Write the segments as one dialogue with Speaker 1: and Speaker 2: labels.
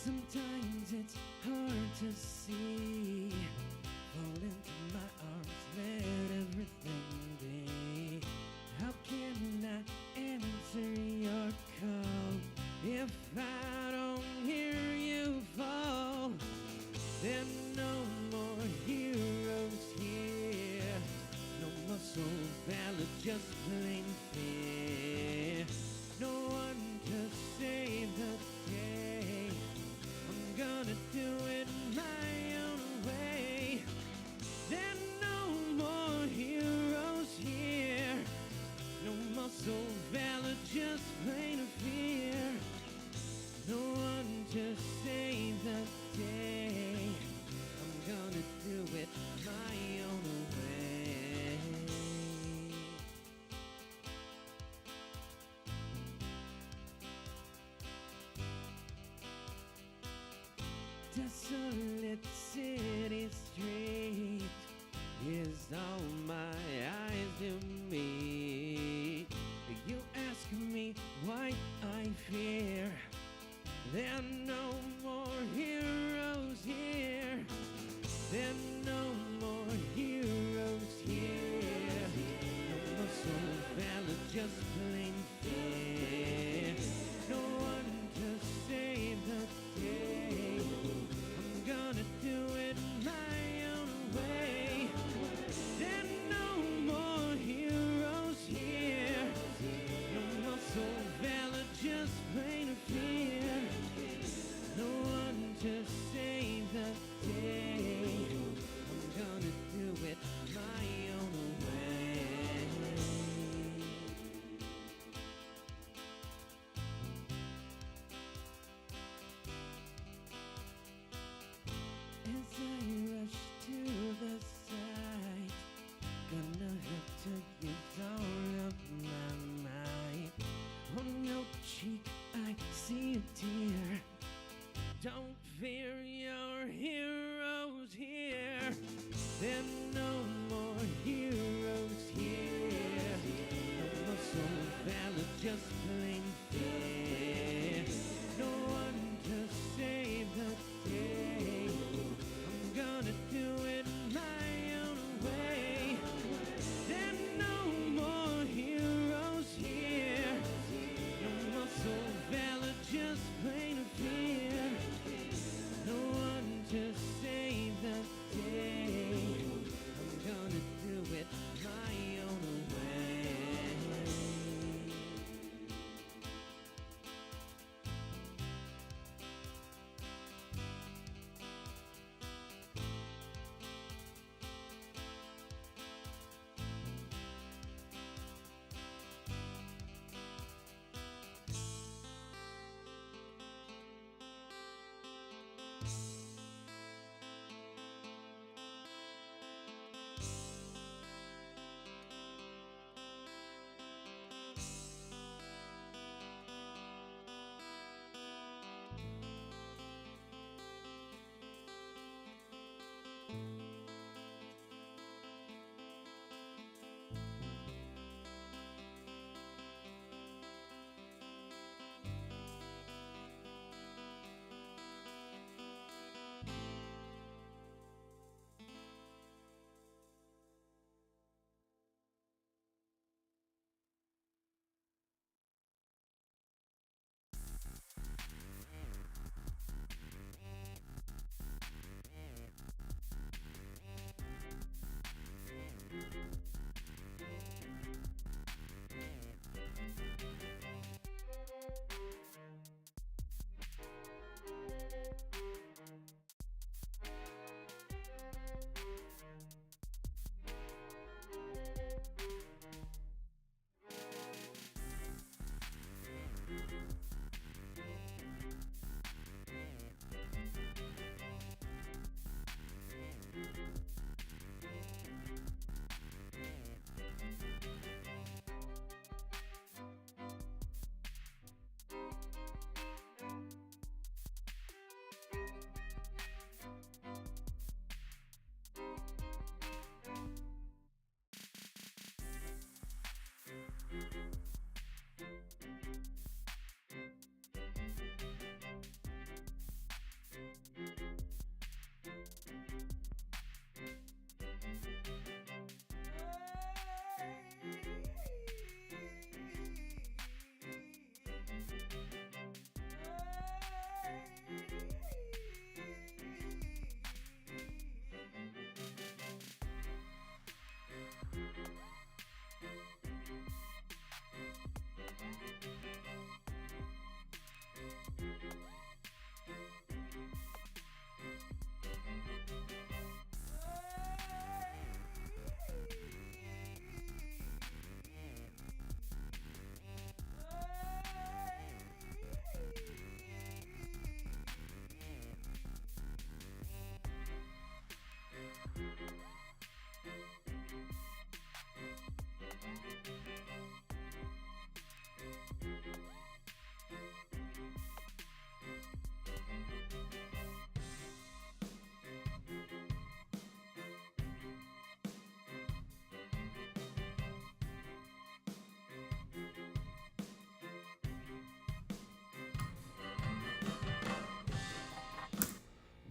Speaker 1: Sometimes it's hard to see. Fall into my arms, let everything be. How can I answer your call if I don't hear you fall? There are no more heroes here, no more soul ballad, just plain fear. No one to save the day. I'm gonna do it my own way. There are no more heroes here, no more soul ballad, just plain fear. No one to save the day. I'm gonna do it my own way. Desolate city street is all my eyes do meet. You ask me why I fear. There are no more heroes here. There are no more heroes here. No more soul ballad, just plain fear. No one to save the day. I'm gonna do it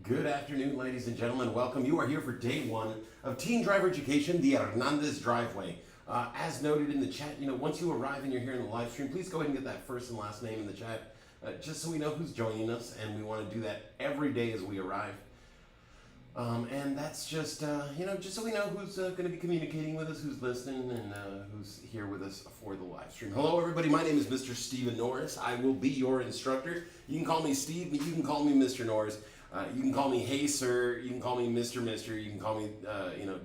Speaker 2: Good afternoon, ladies and gentlemen. Welcome. You are here for day one of Teen Driver Education, the Hernandez Driveway. As noted in the chat, once you arrive and you're here in the live stream, please go ahead and get that first and last name in the chat, just so we know who's joining us, and we want to do that every day as we arrive. And that's just, just so we know who's going to be communicating with us, who's listening, and who's here with us for the live stream. Hello, everybody. My name is Mr. Steven Norris. I will be your instructor. You can call me Steve, but you can call me Mr. Norris. You can call me Hey Sir. You can call me Mr. You can call me,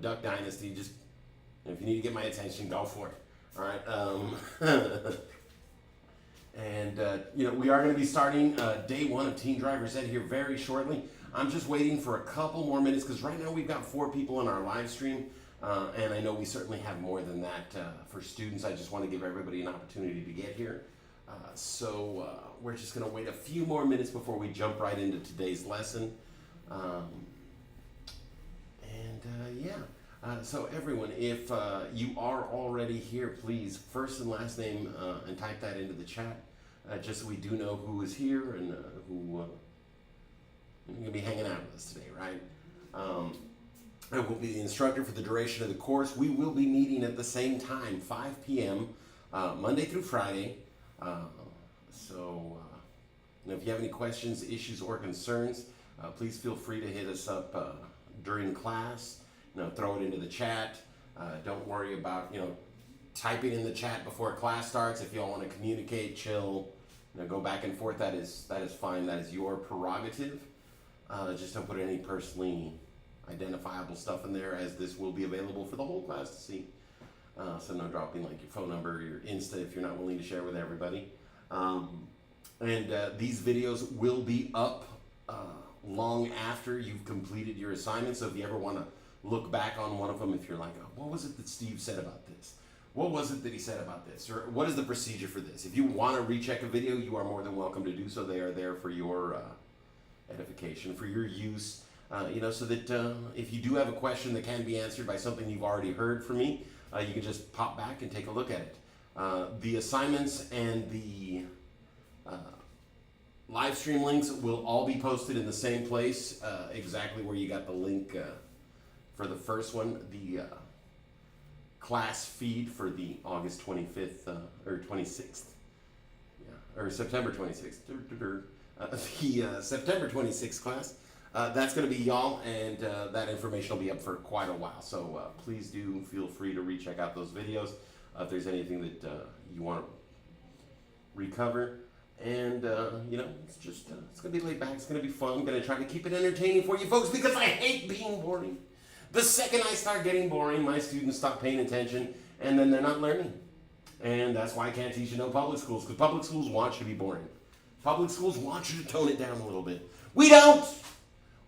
Speaker 2: Duck Dynasty. Just if you need to get my attention, go for it. All right. And we are going to be starting day one of Teen Driver's Ed here very shortly. I'm just waiting for a couple more minutes because right now we've got 4 people in our live stream, and I know we certainly have more than that for students. I just want to give everybody an opportunity to get here. So we're just going to wait a few more minutes before we jump right into today's lesson. So everyone, if you are already here, please first and last name and type that into the chat, just so we do know who is here and who you're going to be hanging out with us today, right? I will be the instructor for the duration of the course. We will be meeting at the same time, 5 p.m., Monday through Friday. If you have any questions, issues, or concerns, please feel free to hit us up during class. Throw it into the chat. Don't worry about, typing in the chat before class starts. If you all want to communicate, chill, go back and forth, that is fine. That is your prerogative. Just don't put any personally identifiable stuff in there, as this will be available for the whole class to see. So no dropping like your phone number or your Insta if you're not willing to share with everybody. These videos will be up long after you've completed your assignment. So if you ever want to look back on one of them, if you're like, oh, what was it that Steve said about this? What was it that he said about this? Or what is the procedure for this? If you want to recheck a video, you are more than welcome to do so. They are there for your edification, for your use, so that if you do have a question that can be answered by something you've already heard from me, you can just pop back and take a look at it. The assignments and the live stream links will all be posted in the same place, exactly where you got the link for the first one, the class feed for the August 25th or 26th, or September 26th, the September 26th class. That's going to be y'all, and that information will be up for quite a while. So please do feel free to recheck out those videos if there's anything that you want to recover. And, it's just, it's going to be laid back. It's going to be fun. I'm going to try to keep it entertaining for you folks because I hate being boring. The second I start getting boring, my students stop paying attention, and then they're not learning. And that's why I can't teach in no public schools, because public schools want you to be boring. Public schools want you to tone it down a little bit. We don't.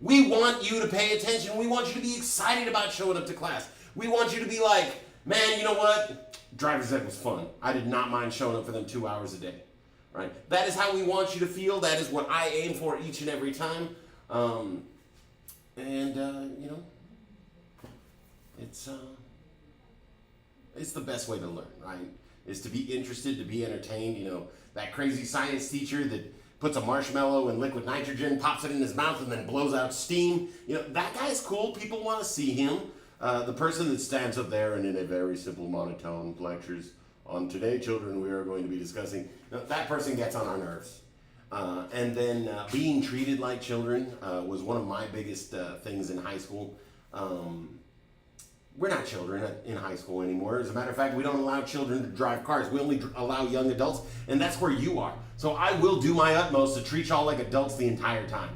Speaker 2: We want you to pay attention. We want you to be excited about showing up to class. We want you to be like, man, you know what? Driver's ed was fun. I did not mind showing up for them 2 hours a day. Right? That is how we want you to feel. That is what I aim for each and every time. It's the best way to learn, right? Is to be interested, to be entertained. That crazy science teacher that puts a marshmallow in liquid nitrogen, pops it in his mouth, and then blows out steam. That guy's cool. People want to see him. The person that stands up there and in a very simple monotone lectures on today, children, we are going to be discussing. That person gets on our nerves. And then being treated like children was one of my biggest things in high school. We're not children in high school anymore. As a matter of fact, we don't allow children to drive cars. We only allow young adults, and that's where you are. So I will do my utmost to treat y'all like adults the entire time.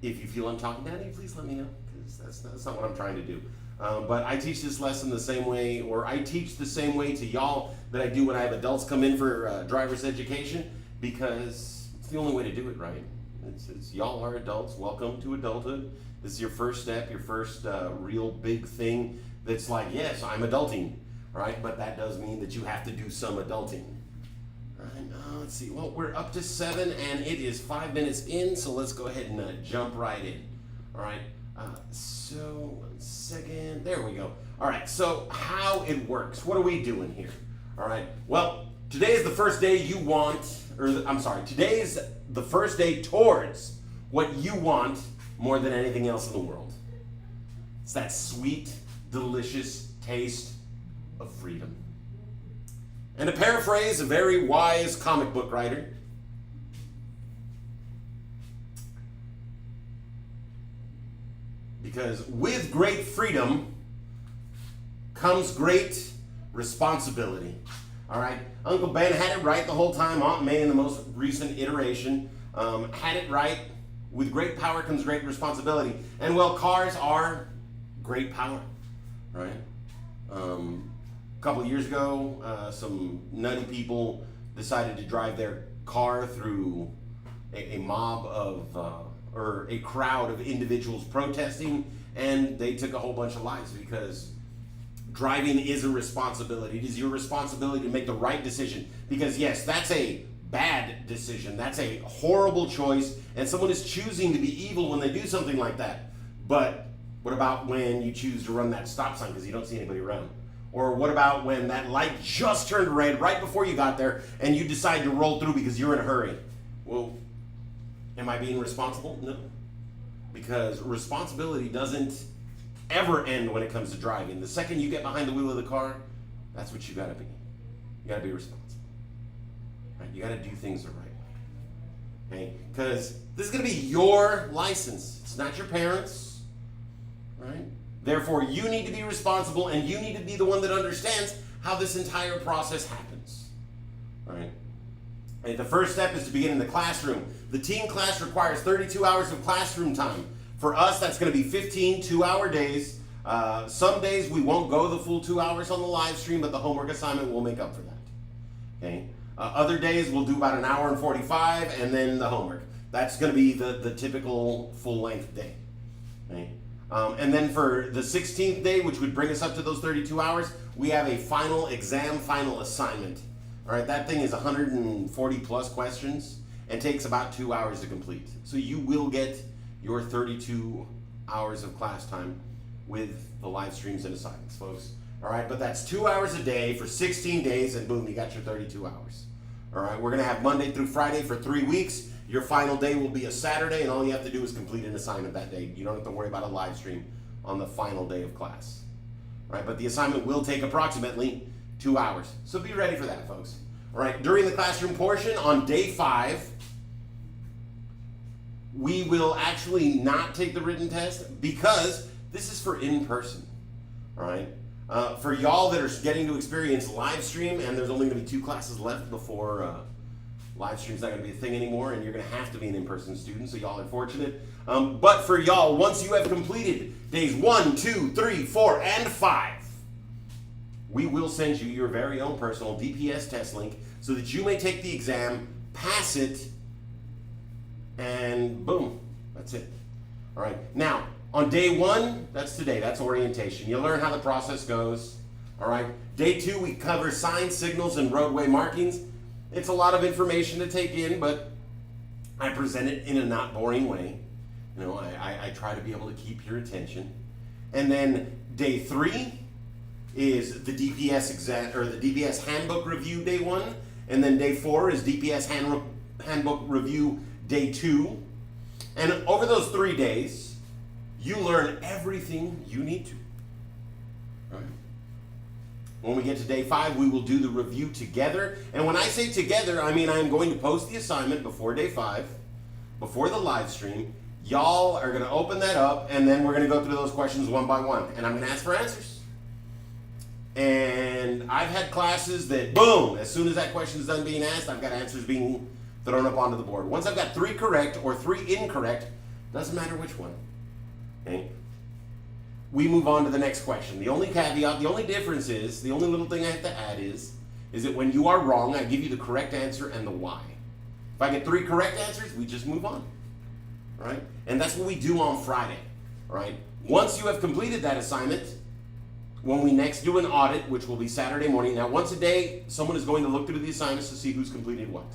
Speaker 2: If you feel I'm talking down to you, please let me know, because that's not what I'm trying to do. But I teach this lesson the same way, or I teach the same way to y'all that I do when I have adults come in for driver's education, because it's the only way to do it, right? It's y'all are adults. Welcome to adulthood. This is your first step, your first real big thing that's like, yes, I'm adulting, right? But that does mean that you have to do some adulting. All right, let's see. Well, we're up to 7, and it is 5 minutes in, so let's go ahead and jump right in. All right, so 1 second. There we go. All right, so how it works. What are we doing here? All right, well, today is the first day you want, today's the first day towards what you want more than anything else in the world. It's that sweet, delicious taste of freedom. And to paraphrase a very wise comic book writer, because with great freedom comes great responsibility. All right, Uncle Ben had it right the whole time. Aunt May in the most recent iteration had it right. With great power comes great responsibility. And well, cars are great power, right? A couple of years ago, some nutty people decided to drive their car through a mob of, or a crowd of individuals protesting, and they took a whole bunch of lives because driving is a responsibility. It is your responsibility to make the right decision because, yes, that's a bad decision. That's a horrible choice, and someone is choosing to be evil when they do something like that. But what about when you choose to run that stop sign because you don't see anybody around? Or what about when that light just turned red right before you got there and you decide to roll through because you're in a hurry? Well, am I being responsible? No. Because responsibility doesn't ever end when it comes to driving. The second you get behind the wheel of the car, that's what you gotta be. You gotta be responsible. Right? You gotta do things the right way. Okay? Because this is gonna be your license. It's not your parents. Right? Therefore, you need to be responsible and you need to be the one that understands how this entire process happens. Right? And the first step is to begin in the classroom. The teen class requires 32 hours of classroom time. For us, that's going to be 15 two-hour days. Some days we won't go the full 2 hours on the live stream, but the homework assignment will make up for that. Okay. Other days we'll do about an hour and 45, and then the homework. That's going to be the typical full-length day. Okay. And then for the 16th day, which would bring us up to those 32 hours, we have a final exam, final assignment. All right, that thing is 140 plus questions and takes about 2 hours to complete. So you will get your 32 hours of class time with the live streams and assignments, folks. All right, but that's 2 hours a day for 16 days, and boom, you got your 32 hours. All right, we're gonna have Monday through Friday for 3 weeks. Your final day will be a Saturday, and all you have to do is complete an assignment that day. You don't have to worry about a live stream on the final day of class. All right, but the assignment will take approximately 2 hours. So be ready for that, folks. All right, during the classroom portion on day 5, we will actually not take the written test because this is for in-person, all right? For y'all that are getting to experience live stream, and there's only gonna be 2 classes left before live stream's not gonna be a thing anymore, and you're gonna have to be an in-person student, so y'all are fortunate. But for y'all, once you have completed days 1, 2, 3, 4, and 5, we will send you your very own personal DPS test link so that you may take the exam, pass it, and boom, that's it. All right, now on day 1, that's today, that's orientation. You'll learn how the process goes. All right, day 2, we cover signs, signals, and roadway markings. It's a lot of information to take in, but I present it in a not boring way. You know, I try to be able to keep your attention. And then day 3 is the DPS exam, or the DPS handbook review day 1, and then day 4 is DPS handbook review day 2. And over those 3 days, you learn everything you need to. All right. When we get to day 5, we will do the review together. And when I say together, I mean I'm going to post the assignment before day 5, before the live stream. Y'all are going to open that up, and then we're going to go through those questions one by one. And I'm going to ask for answers. And I've had classes that, boom, as soon as that question is done being asked, I've got answers being thrown up onto the board. Once I've got 3 correct or 3 incorrect, doesn't matter which one. Okay? We move on to the next question. The only caveat, the only difference is, the only little thing I have to add is that when you are wrong, I give you the correct answer and the why. If I get 3 correct answers, we just move on. Right? And that's what we do on Friday. Right? Once you have completed that assignment, when we next do an audit, which will be Saturday morning. Now, once a day, someone is going to look through the assignments to see who's completed what.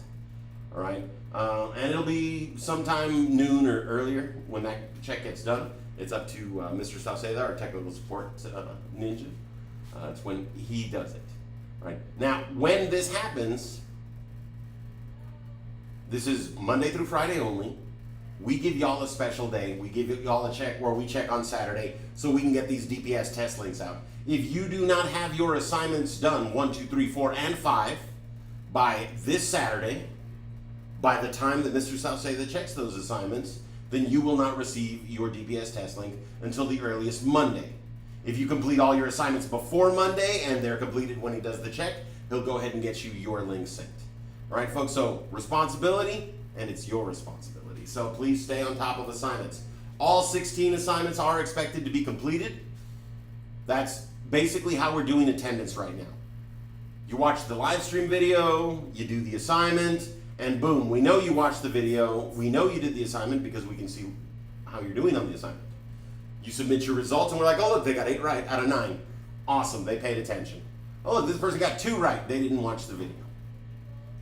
Speaker 2: All right? And it'll be sometime noon or earlier when that check gets done. It's up to Mr. Salceda, our technical support ninja. It's when he does it. Right? Now, when this happens, this is Monday through Friday only. we give y'all a special day. We give y'all a check where we check on Saturday so we can get these DPS test links out. If you do not have your assignments done, 1, 2, 3, 4, and 5, by this Saturday, by the time that Mr. Southsay checks those assignments, then you will not receive your DPS test link until the earliest Monday. If you complete all your assignments before Monday and they're completed when he does the check, he'll go ahead and get you your link sent. All right, folks, so responsibility, and it's your responsibility. So please stay on top of assignments. All 16 assignments are expected to be completed. That's basically how we're doing attendance right now. You watch the live stream video, you do the assignment, and boom, we know you watched the video, we know you did the assignment because we can see how you're doing on the assignment. You submit your results and we're like, oh look, they got 8 right out of 9. Awesome, they paid attention. Oh look, this person got 2 right, they didn't watch the video.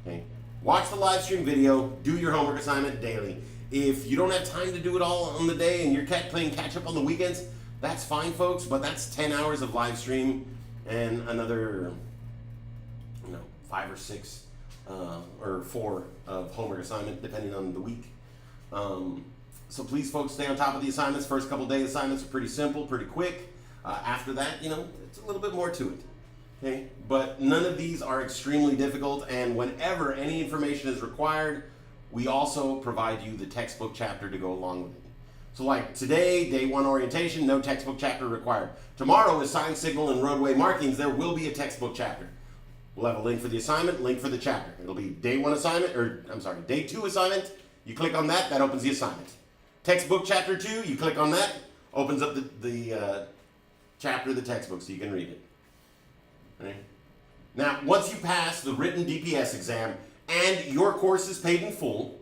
Speaker 2: Okay, watch the live stream video, do your homework assignment daily. If you don't have time to do it all on the day and you're playing catch up on the weekends, that's fine, folks, but that's 10 hours of live stream and another 5 or 6 or 4 of homework assignment, depending on the week. So please, folks, stay on top of the assignments. First couple day assignments are pretty simple, pretty quick. After that, it's a little bit more to it. Okay, but none of these are extremely difficult, and whenever any information is required, we also provide you the textbook chapter to go along with it. So like today, day 1 orientation, no textbook chapter required. Tomorrow is sign signal and roadway markings. There will be a textbook chapter. We'll have a link for the assignment, link for the chapter. It'll be day 1 assignment, day 2 assignment. You click on that, that opens the assignment. Textbook chapter 2, you click on that, opens up the chapter of the textbook so you can read it. Okay. Now, once you pass the written DPS exam and your course is paid in full,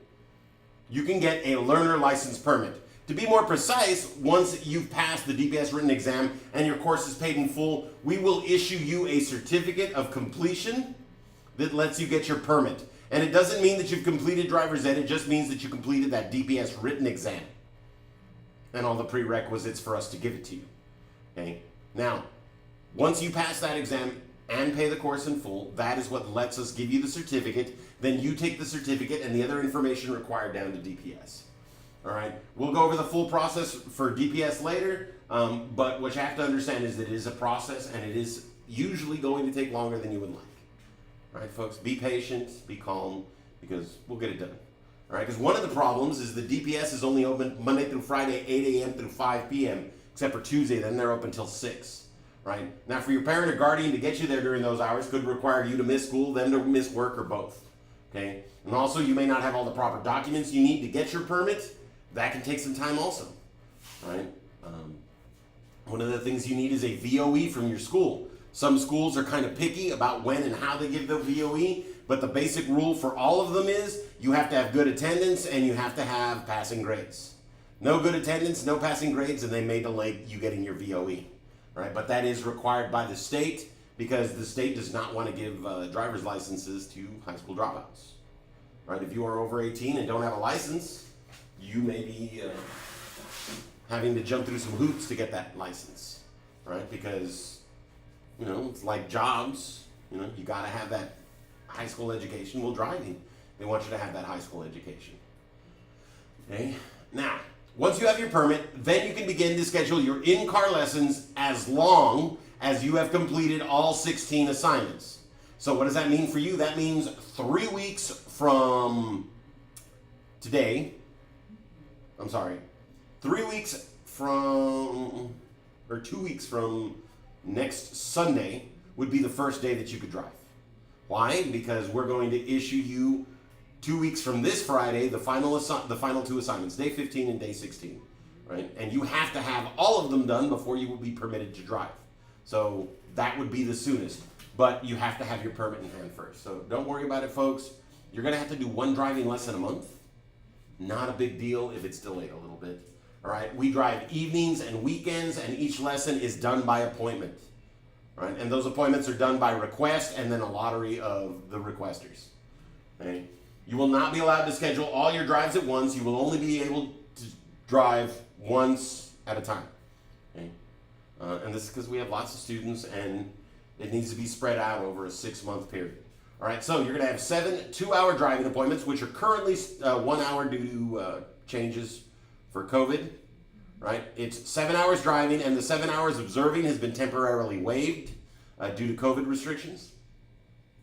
Speaker 2: you can get a learner license permit. To be more precise, once you've passed the DPS written exam and your course is paid in full, we will issue you a certificate of completion that lets you get your permit. And it doesn't mean that you've completed driver's ed, it just means that you completed that DPS written exam and all the prerequisites for us to give it to you. Okay? Now, once you pass that exam and pay the course in full, that is what lets us give you the certificate. Then you take the certificate and the other information required down to DPS. All right, we'll go over the full process for DPS later, but what you have to understand is that it is a process and it is usually going to take longer than you would like. All right, folks, be patient, be calm, because we'll get it done. All right, because one of the problems is the DPS is only open Monday through Friday, 8 a.m. through 5 p.m., except for Tuesday, then they're open until 6. Right? Now, for your parent or guardian to get you there during those hours could require you to miss school, them to miss work, or both. Okay? And also, you may not have all the proper documents you need to get your permit. That can take some time also, right? One of the things you need is a VOE from your school. Some schools are kind of picky about when and how they give the VOE, but the basic rule for all of them is you have to have good attendance and you have to have passing grades. No good attendance, no passing grades, and they may delay you getting your VOE, right? But that is required by the state because the state does not want to give driver's licenses to high school dropouts, right? If you are over 18 and don't have a license, you may be having to jump through some hoops to get that license, right? Because, it's like jobs, you got to have that high school education. Well, driving, they want you to have that high school education. Okay? Now, once you have your permit, then you can begin to schedule your in-car lessons as long as you have completed all 16 assignments. So what does that mean for you? That means 3 weeks from today. 3 weeks from, or 2 weeks from next Sunday would be the first day that you could drive. Why? Because we're going to issue you 2 weeks from this Friday, the final 2 assignments, day 15 and day 16, right? And you have to have all of them done before you will be permitted to drive. So that would be the soonest, but you have to have your permit in hand first. So don't worry about it, folks. You're gonna have to do 1 driving lesson a month. Not a big deal if it's delayed a little bit. All right, we drive evenings and weekends, and each lesson is done by appointment. Right, and those appointments are done by request and then a lottery of the requesters. Okay? You will not be allowed to schedule all your drives at once. You will only be able to drive once at a time. Okay? And this is because we have lots of students and it needs to be spread out over a 6-month period. All right, so you're going to have 7 2-hour driving appointments, which are currently 1 hour due to changes for COVID, right? It's 7 hours driving, and the 7 hours observing has been temporarily waived due to COVID restrictions.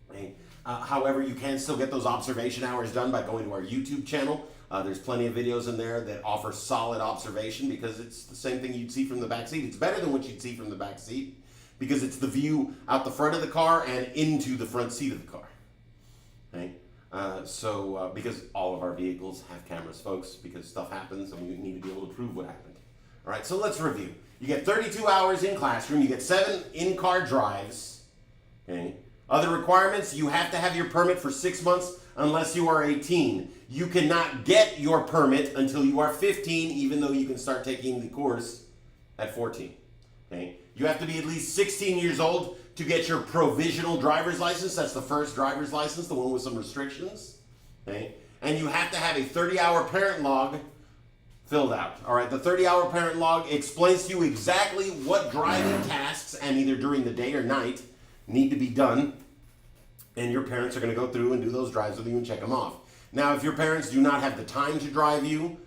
Speaker 2: Okay. However, you can still get those observation hours done by going to our YouTube channel. There's plenty of videos in there that offer solid observation because it's the same thing you'd see from the back seat. It's better than what you'd see from the back seat because it's the view out the front of the car and into the front seat of the car. Okay? Because all of our vehicles have cameras, folks, because stuff happens and we need to be able to prove what happened. All right, so let's review. You get 32 hours in classroom. You get 7 in-car drives. Okay? Other requirements, you have to have your permit for 6 months unless you are 18. You cannot get your permit until you are 15, even though you can start taking the course at 14. Okay? You have to be at least 16 years old to get your provisional driver's license. That's the first driver's license, the one with some restrictions. Okay? And you have to have a 30-hour parent log filled out. All right, the 30-hour parent log explains to you exactly what driving tasks, and either during the day or night, need to be done, and your parents are going to go through and do those drives with you and check them off. Now, if your parents do not have the time to drive you,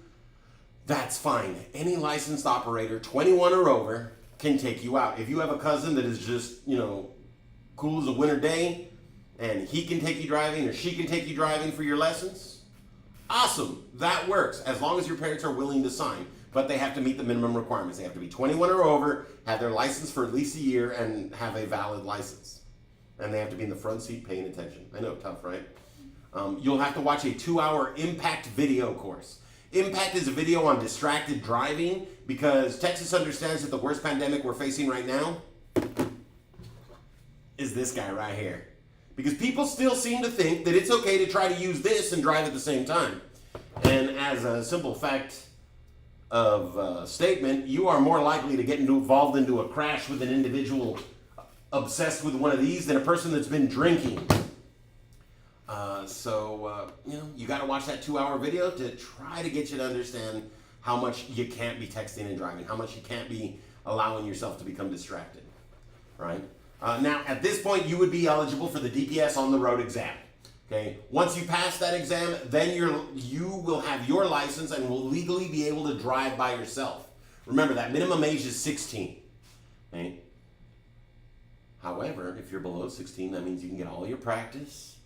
Speaker 2: that's fine. Any licensed operator, 21 or over, can take you out. If you have a cousin that is just, cool as a winter day, and he can take you driving or she can take you driving for your lessons, awesome. That works, as long as your parents are willing to sign. But they have to meet the minimum requirements. They have to be 21 or over, have their license for at least a year, and have a valid license. And they have to be in the front seat paying attention. I know, tough, right? You'll have to watch a 2-hour impact video course. Impact is a video on distracted driving because Texas understands that the worst pandemic we're facing right now is this guy right here. Because people still seem to think that it's okay to try to use this and drive at the same time. And as a simple fact of statement, you are more likely to get involved into a crash with an individual obsessed with one of these than a person that's been drinking. You got to watch that 2-hour video to try to get you to understand how much you can't be texting and driving, how much you can't be allowing yourself to become distracted, right? Now, at this point, you would be eligible for the DPS on the road exam. Okay. Once you pass that exam, then you will have your license and will legally be able to drive by yourself. Remember, that minimum age is 16. Okay. However, if you're below 16, that means you can get all your practice,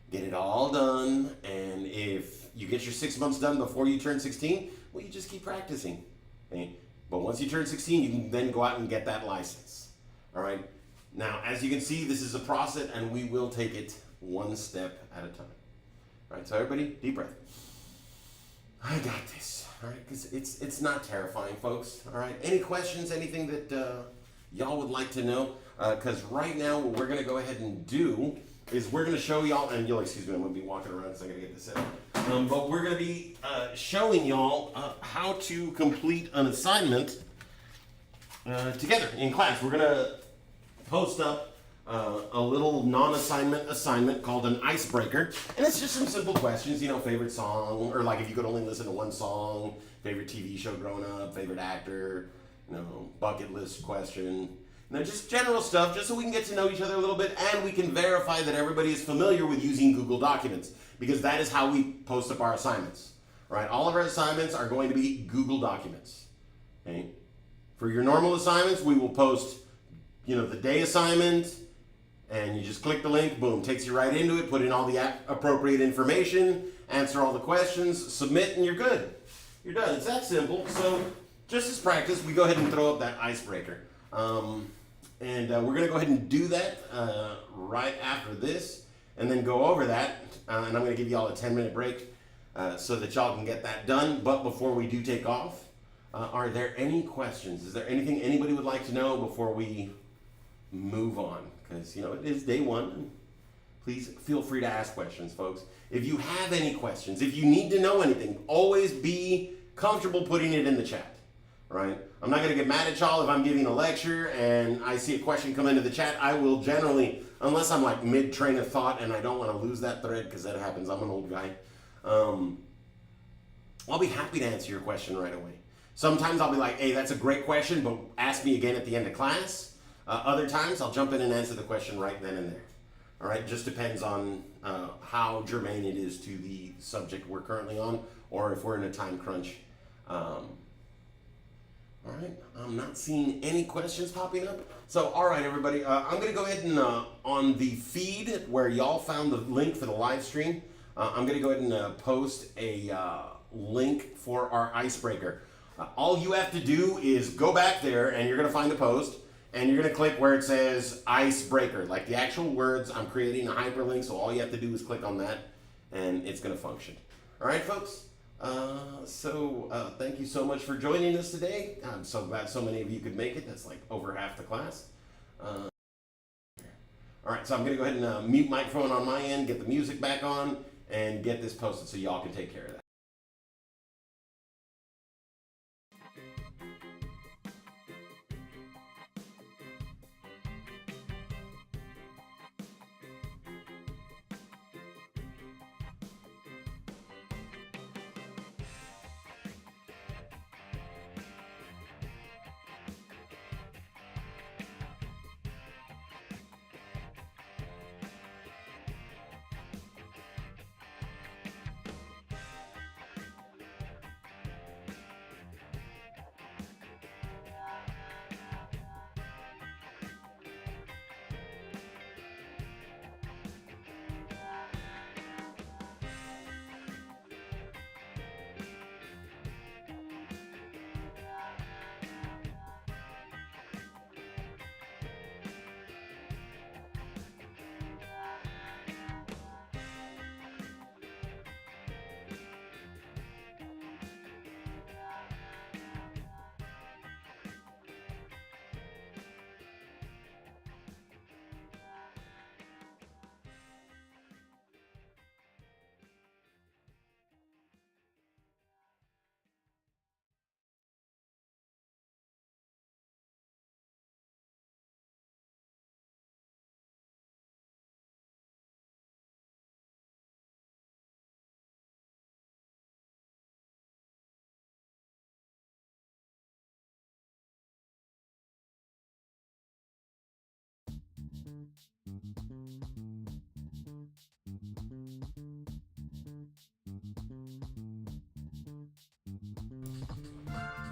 Speaker 2: get it all done, and if you get your 6 months done before you turn 16, well, you just keep practicing. Okay? But once you turn 16, you can then go out and get that license. All right? Now, as you can see, this is a process, and we will take it one step at a time. All right, so everybody, deep breath. I got this. All right, because it's not terrifying, folks. All right, any questions, anything that y'all would like to know? Because right now, what we're going to go ahead and do is we're going to show y'all, and you'll excuse me, I'm going to be walking around because I'm going to get this out. But we're going to be showing y'all how to complete an assignment together in class. We're going to post up a little non-assignment assignment called an icebreaker, and it's just some simple questions, favorite song, or like if you could only listen to one song, favorite TV show growing up, favorite actor, bucket list question, just general stuff, just so we can get to know each other a little bit, and we can verify that everybody is familiar with using Google Documents, because that is how we post up our assignments, right? All of our assignments are going to be Google Documents, okay? For your normal assignments, we will post, the day assignment, and you just click the link, boom, takes you right into it, put in all the appropriate information, answer all the questions, submit, and you're good. You're done. It's that simple. So just as practice, we go ahead and throw up that icebreaker. We're going to go ahead and do that right after this, and then go over that, and I'm going to give you all a 10-minute break so that y'all can get that done. But before we do take off, are there any questions? Is there anything anybody would like to know before we move on? Because, it is day one. Please feel free to ask questions, folks. If you have any questions, if you need to know anything, always be comfortable putting it in the chat, right? I'm not going to get mad at y'all if I'm giving a lecture and I see a question come into the chat. I will generally, unless I'm like mid-train of thought and I don't want to lose that thread, because that happens, I'm an old guy, I'll be happy to answer your question right away. Sometimes I'll be like, hey, that's a great question, but ask me again at the end of class. Other times, I'll jump in and answer the question right then and there. All right, just depends on how germane it is to the subject we're currently on, or if we're in a time crunch. All right, I'm not seeing any questions popping up. So, all right, everybody, I'm going to go ahead and on the feed where y'all found the link for the live stream, I'm going to go ahead and post a link for our icebreaker. All you have to do is go back there and you're going to find a post and you're going to click where it says icebreaker, like the actual words. I'm creating a hyperlink, so all you have to do is click on that and it's going to function. All right, folks? Thank you so much for joining us today. I'm so glad so many of you could make it. That's like over half the class. All right, so I'm going to go ahead and mute microphone on my end, get the music back on, and get this posted so y'all can take care of that.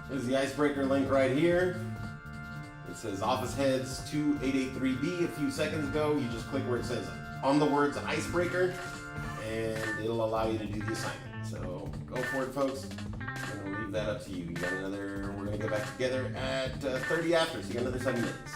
Speaker 2: There's the icebreaker link right here. It says Office Heads 2883B a few seconds ago. You just click where it says on the words icebreaker and it'll allow you to do the assignment. So go for it, folks. I'm going to leave that up to you. You got another, we're going to get back together at 30 after, so you got another 7 minutes.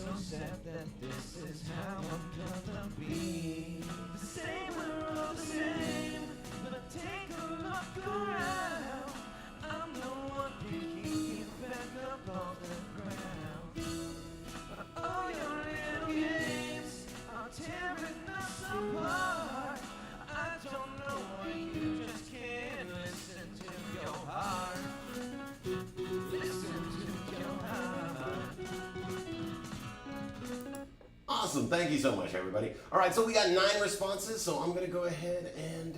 Speaker 1: so sad that this is how I'm gonna be. The same, we're all the same, but take a look around. I'm the one picking you back up off the ground. All your little games are tearing us apart. I don't know why you just can't listen to your heart. Listen to your heart.
Speaker 2: Awesome. Thank you so much, everybody. All right, so we got 9 responses, so I'm going to go ahead and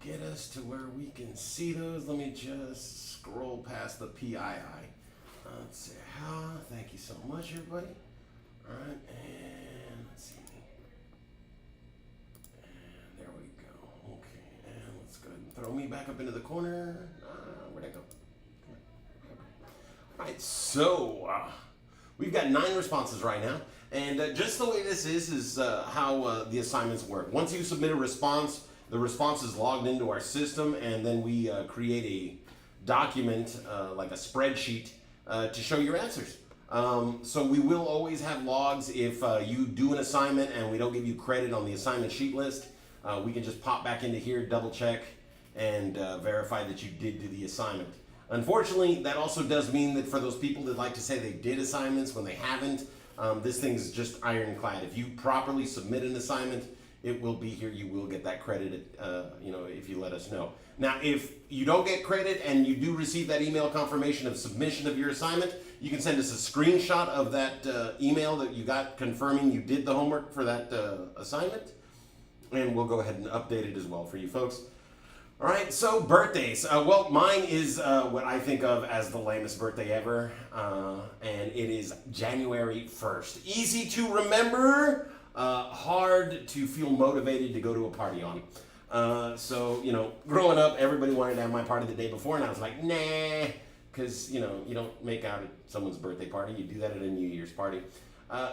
Speaker 2: get us to where we can see those. Let me just scroll past the PII. Let's see. Thank you so much, everybody. All right, and let's see. And there we go. Okay, and let's go ahead and throw me back up into the corner. Where'd I go? All right, so we've got 9 responses right now. And just the way this is how the assignments work. Once you submit a response, the response is logged into our system, and then we create a document, like a spreadsheet, to show your answers. So we will always have logs. If you do an assignment and we don't give you credit on the assignment sheet list, we can just pop back into here, double check, and verify that you did do the assignment. Unfortunately, that also does mean that for those people that like to say they did assignments when they haven't, this thing's just ironclad. If you properly submit an assignment, it will be here. You will get that credit, if you let us know. Now, if you don't get credit and you do receive that email confirmation of submission of your assignment, you can send us a screenshot of that email that you got confirming you did the homework for that assignment, and we'll go ahead and update it as well for you folks. All right, so birthdays. Well, mine is what I think of as the lamest birthday ever, and it is January 1st. Easy to remember, hard to feel motivated to go to a party on. So, growing up, everybody wanted to have my party the day before, and I was like, nah, because, you don't make out at someone's birthday party. You do that at a New Year's party.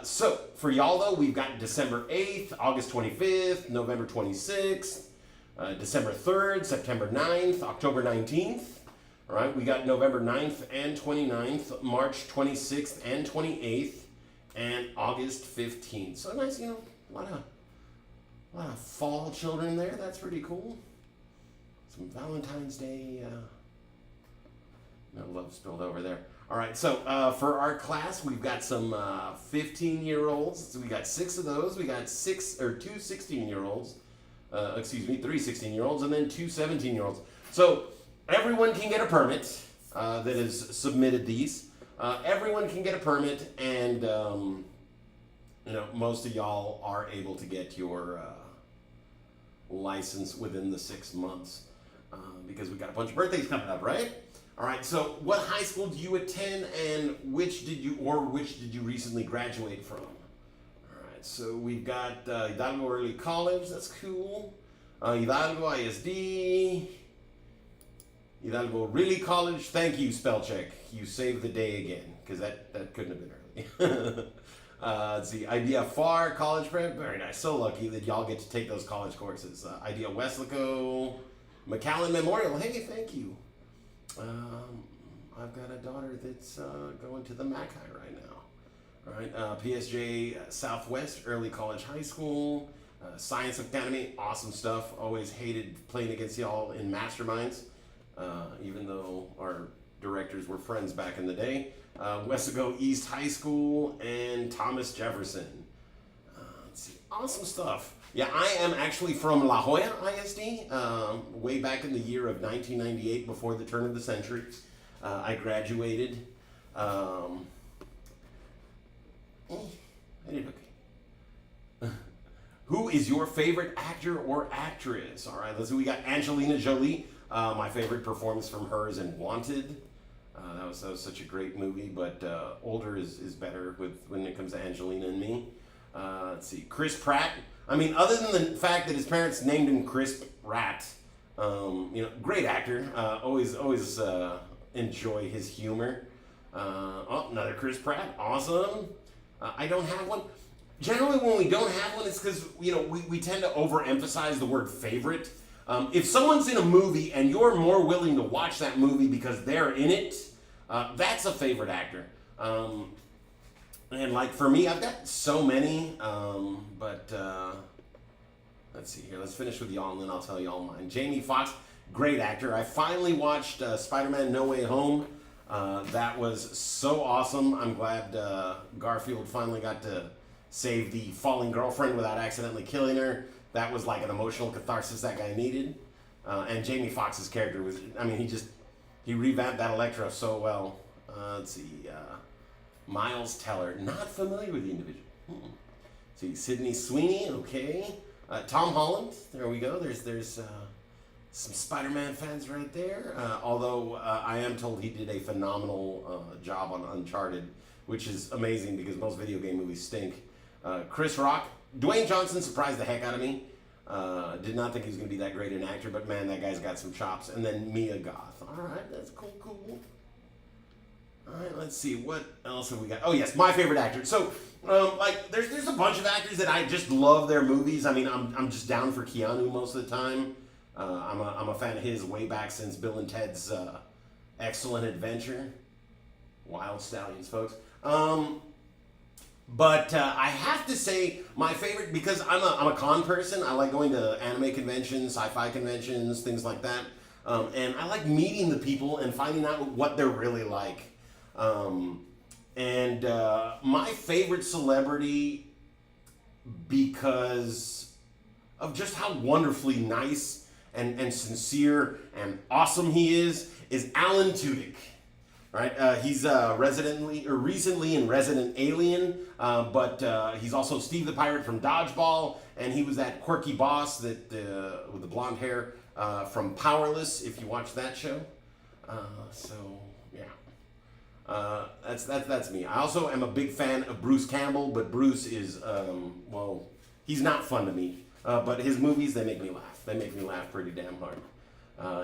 Speaker 2: So, for y'all, though, we've got December 8th, August 25th, November 26th, December 3rd, September 9th, October 19th. All right, we got November 9th and 29th, March 26th and 28th, and August 15th. So nice, a lot of fall children there. That's pretty cool. Some Valentine's Day, no love spilled over there. All right, so for our class, we've got some 15-year-olds. So we got 6 of those. We got 2 16-year-olds. 3 16-year-olds, and then 2 17-year-olds. So everyone can get a permit that has submitted these. Everyone can get a permit, and most of y'all are able to get your license within the 6 months because we got a bunch of birthdays coming up, right? All right. So, what high school do you attend, and which did you recently graduate from? So we've got Hidalgo Early College, that's cool. Hidalgo ISD. Hidalgo Really College, thank you, spell check. You saved the day again, because that couldn't have been early. Let's see, IDFR College Prep, very nice. So lucky that y'all get to take those college courses. Idea Weslaco, McAllen Memorial, hey, thank you. I've got a daughter that's going to the Mac High right now. All right, PSJ Southwest Early College High School, Science Academy, awesome stuff. Always hated playing against y'all in masterminds, even though our directors were friends back in the day. Westago East High School and Thomas Jefferson. Let's see, awesome stuff. Yeah, I am actually from La Jolla ISD, way back in the year of 1998, before the turn of the century. I graduated. I did okay. Who is your favorite actor or actress? All right, let's see. We got Angelina Jolie. My favorite performance from her is in Wanted. That was such a great movie, but older is better when it comes to Angelina and me. Let's see. Chris Pratt. I mean, other than the fact that his parents named him Chris Pratt, great actor. Always enjoy his humor. Another Chris Pratt. Awesome. I don't have one. Generally, when we don't have one, it's because we tend to overemphasize the word favorite. If someone's in a movie and you're more willing to watch that movie because they're in it, that's a favorite actor. And like for me, I've got so many, but let's see here. Let's finish with y'all, and then I'll tell y'all mine. Jamie Foxx, great actor. I finally watched Spider-Man: No Way Home. That was so awesome. I'm glad Garfield finally got to save the falling girlfriend without accidentally killing her. That was like an emotional catharsis that guy needed. And Jamie Foxx's character was, I mean, he revamped that Electro so well. Let's see. Miles Teller, not familiar with the individual. See, Sydney Sweeney, okay. Tom Holland, there we go. There's some Spider-Man fans right there. Although I am told he did a phenomenal job on Uncharted, which is amazing because most video game movies stink. Chris Rock, Dwayne Johnson surprised the heck out of me. Did not think he was going to be that great an actor, but man, that guy's got some chops. And then Mia Goth. All right, that's cool. All right, let's see. What else have we got? Oh, yes, my favorite actor. So, like, there's a bunch of actors that I just love their movies. I mean, I'm just down for Keanu most of the time. I'm a fan of his way back since Bill and Ted's Excellent Adventure. Wild Stallions, folks. But I have to say my favorite, because I'm a con person. I like going to anime conventions, sci-fi conventions, things like that. And I like meeting the people and finding out what they're really like. My favorite celebrity, because of just how wonderfully nice and sincere and awesome he is Alan Tudyk. Right, he's recently in Resident Alien, but he's also Steve the Pirate from Dodgeball, and he was that quirky boss that with the blonde hair from Powerless. If you watch that show, that's me. I also am a big fan of Bruce Campbell, but Bruce is he's not fun to me. But his movies, they make me laugh. They make me laugh pretty damn hard.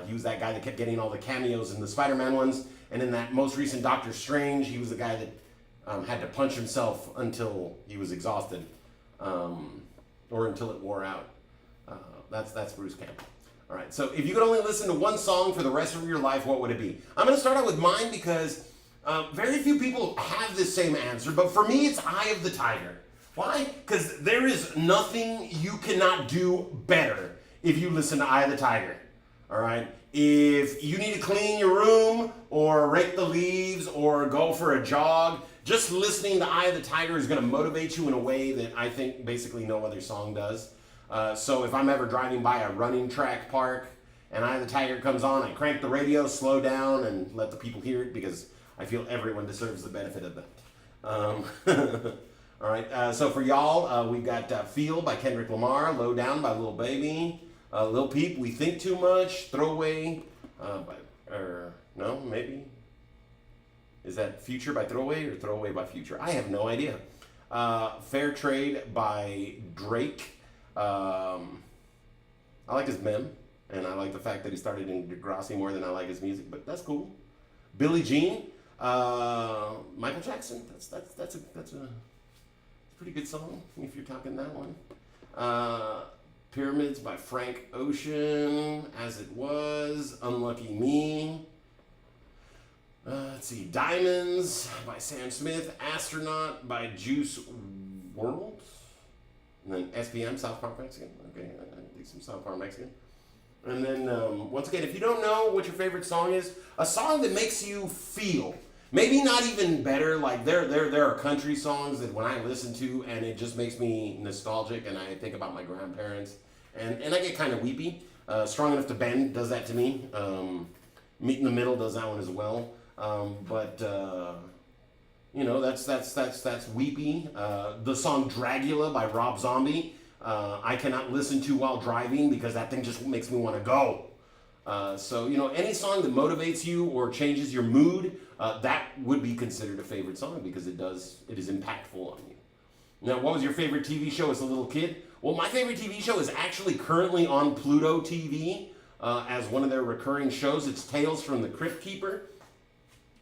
Speaker 2: He was that guy that kept getting all the cameos in the Spider-Man ones. And in that most recent Doctor Strange, he was the guy that had to punch himself until he was exhausted, or until it wore out. That's Bruce Campbell. All right, so if you could only listen to one song for the rest of your life, what would it be? I'm going to start out with mine because very few people have this same answer, but for me, it's Eye of the Tiger. Why? Because there is nothing you cannot do better if you listen to Eye of the Tiger. All right? If you need to clean your room or rake the leaves or go for a jog, just listening to Eye of the Tiger is going to motivate you in a way that I think basically no other song does. So if I'm ever driving by a running track park and Eye of the Tiger comes on, I crank the radio, slow down, and let the people hear it because I feel everyone deserves the benefit of that. All right, so for y'all, we've got Feel by Kendrick Lamar, Low Down by Lil Baby, Lil Peep, We Think Too Much, Throwaway, maybe? Is that Future by Throwaway or Throwaway by Future? I have no idea. Fair Trade by Drake. I like his mem, and I like the fact that he started in Degrassi more than I like his music, but that's cool. Billie Jean, Michael Jackson, that's a pretty good song, if you're talking that one. Pyramids by Frank Ocean, As It Was, Unlucky Me. Let's see, Diamonds by Sam Smith, Astronaut by Juice WRLD, and then SPM, South Park Mexican. Okay, I think some South Park Mexican. And then, once again, if you don't know what your favorite song is, a song that makes you feel. Maybe not even better, like there are country songs that when I listen to and it just makes me nostalgic and I think about my grandparents and I get kind of weepy. Strong Enough to Bend does that to me. Meet in the Middle does that one as well. That's weepy. The song Dragula by Rob Zombie, I cannot listen to while driving because that thing just makes me want to go. Any song that motivates you or changes your mood, that would be considered a favorite song because it is impactful on you. Now, what was your favorite TV show as a little kid? Well, my favorite TV show is actually currently on Pluto TV as one of their recurring shows. It's Tales from the Crypt Keeper.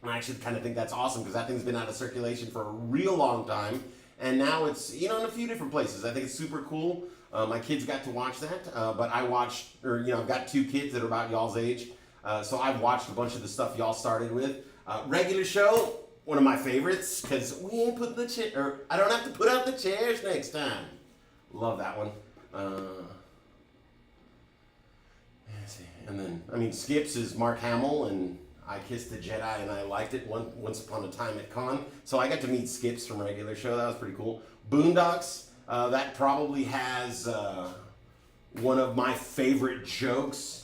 Speaker 2: I actually kind of think that's awesome because that thing's been out of circulation for a real long time. And now it's, in a few different places. I think it's super cool. My kids got to watch that, but I've got two kids that are about y'all's age. So I've watched a bunch of the stuff y'all started with. Regular show, one of my favorites because we ain't putting the chair, or I don't have to put out the chairs next time. Love that one. Let's see. And then, I mean, Skips is Mark Hamill, and I Kissed the Jedi, and I liked it once upon a time at con. So I got to meet Skips from a regular show. That was pretty cool. Boondocks, that probably has one of my favorite jokes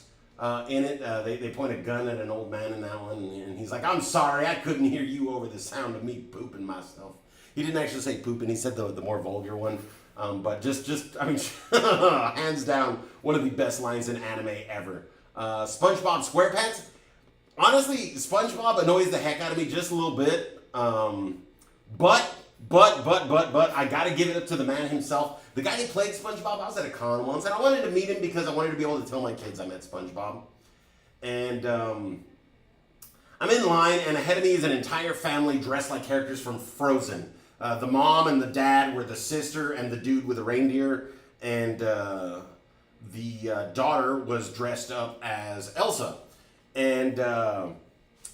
Speaker 2: in it. They point a gun at an old man in that one, and he's like, "I'm sorry, I couldn't hear you over the sound of me pooping myself." He didn't actually say pooping, he said the more vulgar one. But just I mean, hands down, one of the best lines in anime ever. SpongeBob SquarePants. Honestly, SpongeBob annoys the heck out of me just a little bit. But I gotta give it up to the man himself. The guy who played SpongeBob, I was at a con once, and I wanted to meet him because I wanted to be able to tell my kids I met SpongeBob. And I'm in line, and ahead of me is an entire family dressed like characters from Frozen. The mom and the dad were the sister and the dude with the reindeer, and the daughter was dressed up as Elsa. And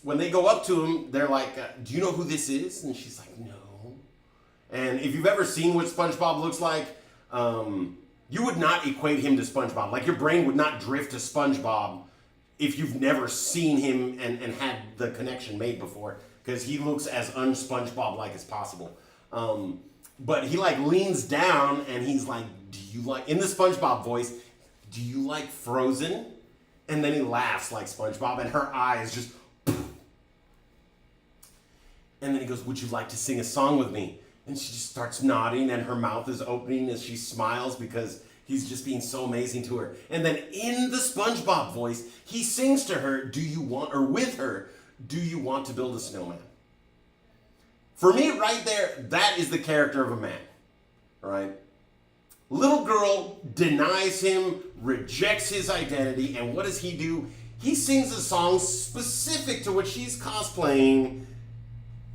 Speaker 2: when they go up to him, they're like, "Do you know who this is?" And she's like, "No." And if you've ever seen what SpongeBob looks like, you would not equate him to SpongeBob. Like, your brain would not drift to SpongeBob if you've never seen him and had the connection made before, because he looks as un-SpongeBob-like as possible. But he like leans down and he's like, "Do you like," in the SpongeBob voice, "Do you like Frozen?" And then he laughs like SpongeBob, and her eyes just, and then he goes, "Would you like to sing a song with me?" And she just starts nodding, and her mouth is opening as she smiles because he's just being so amazing to her. And then in the SpongeBob voice, he sings to her, "Do you want," or with her, "Do you want to build a snowman?" For me, right there, that is the character of a man, right? Little girl denies him, rejects his identity, and what does he do? He sings a song specific to what she's cosplaying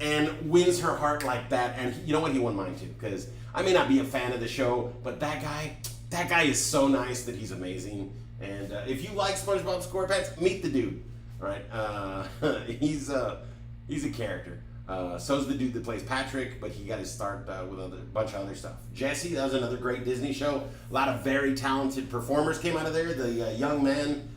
Speaker 2: and wins her heart like that. And you know what? He won mine too, because I may not be a fan of the show, but that guy is so nice that he's amazing. And if you like SpongeBob SquarePants, meet the dude, right? He's a character. So's the dude that plays Patrick, but he got his start with a bunch of other stuff. Jesse, that was another great Disney show. A lot of very talented performers came out of there. The young man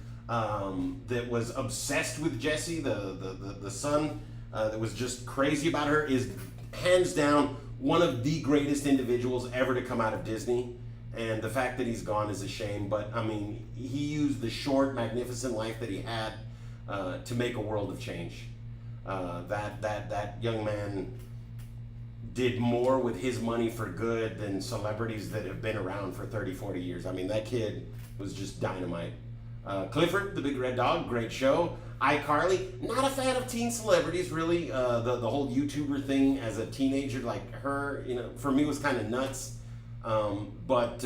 Speaker 2: that was obsessed with Jessie, the son that was just crazy about her, is hands down one of the greatest individuals ever to come out of Disney. And the fact that he's gone is a shame. But I mean, he used the short, magnificent life that he had to make a world of change. That young man did more with his money for good than celebrities that have been around for 30, 40 years. I mean, that kid was just dynamite. Clifford, the Big Red Dog, great show. iCarly, not a fan of teen celebrities, really. The whole YouTuber thing as a teenager, like her, you know, for me was kind of nuts. But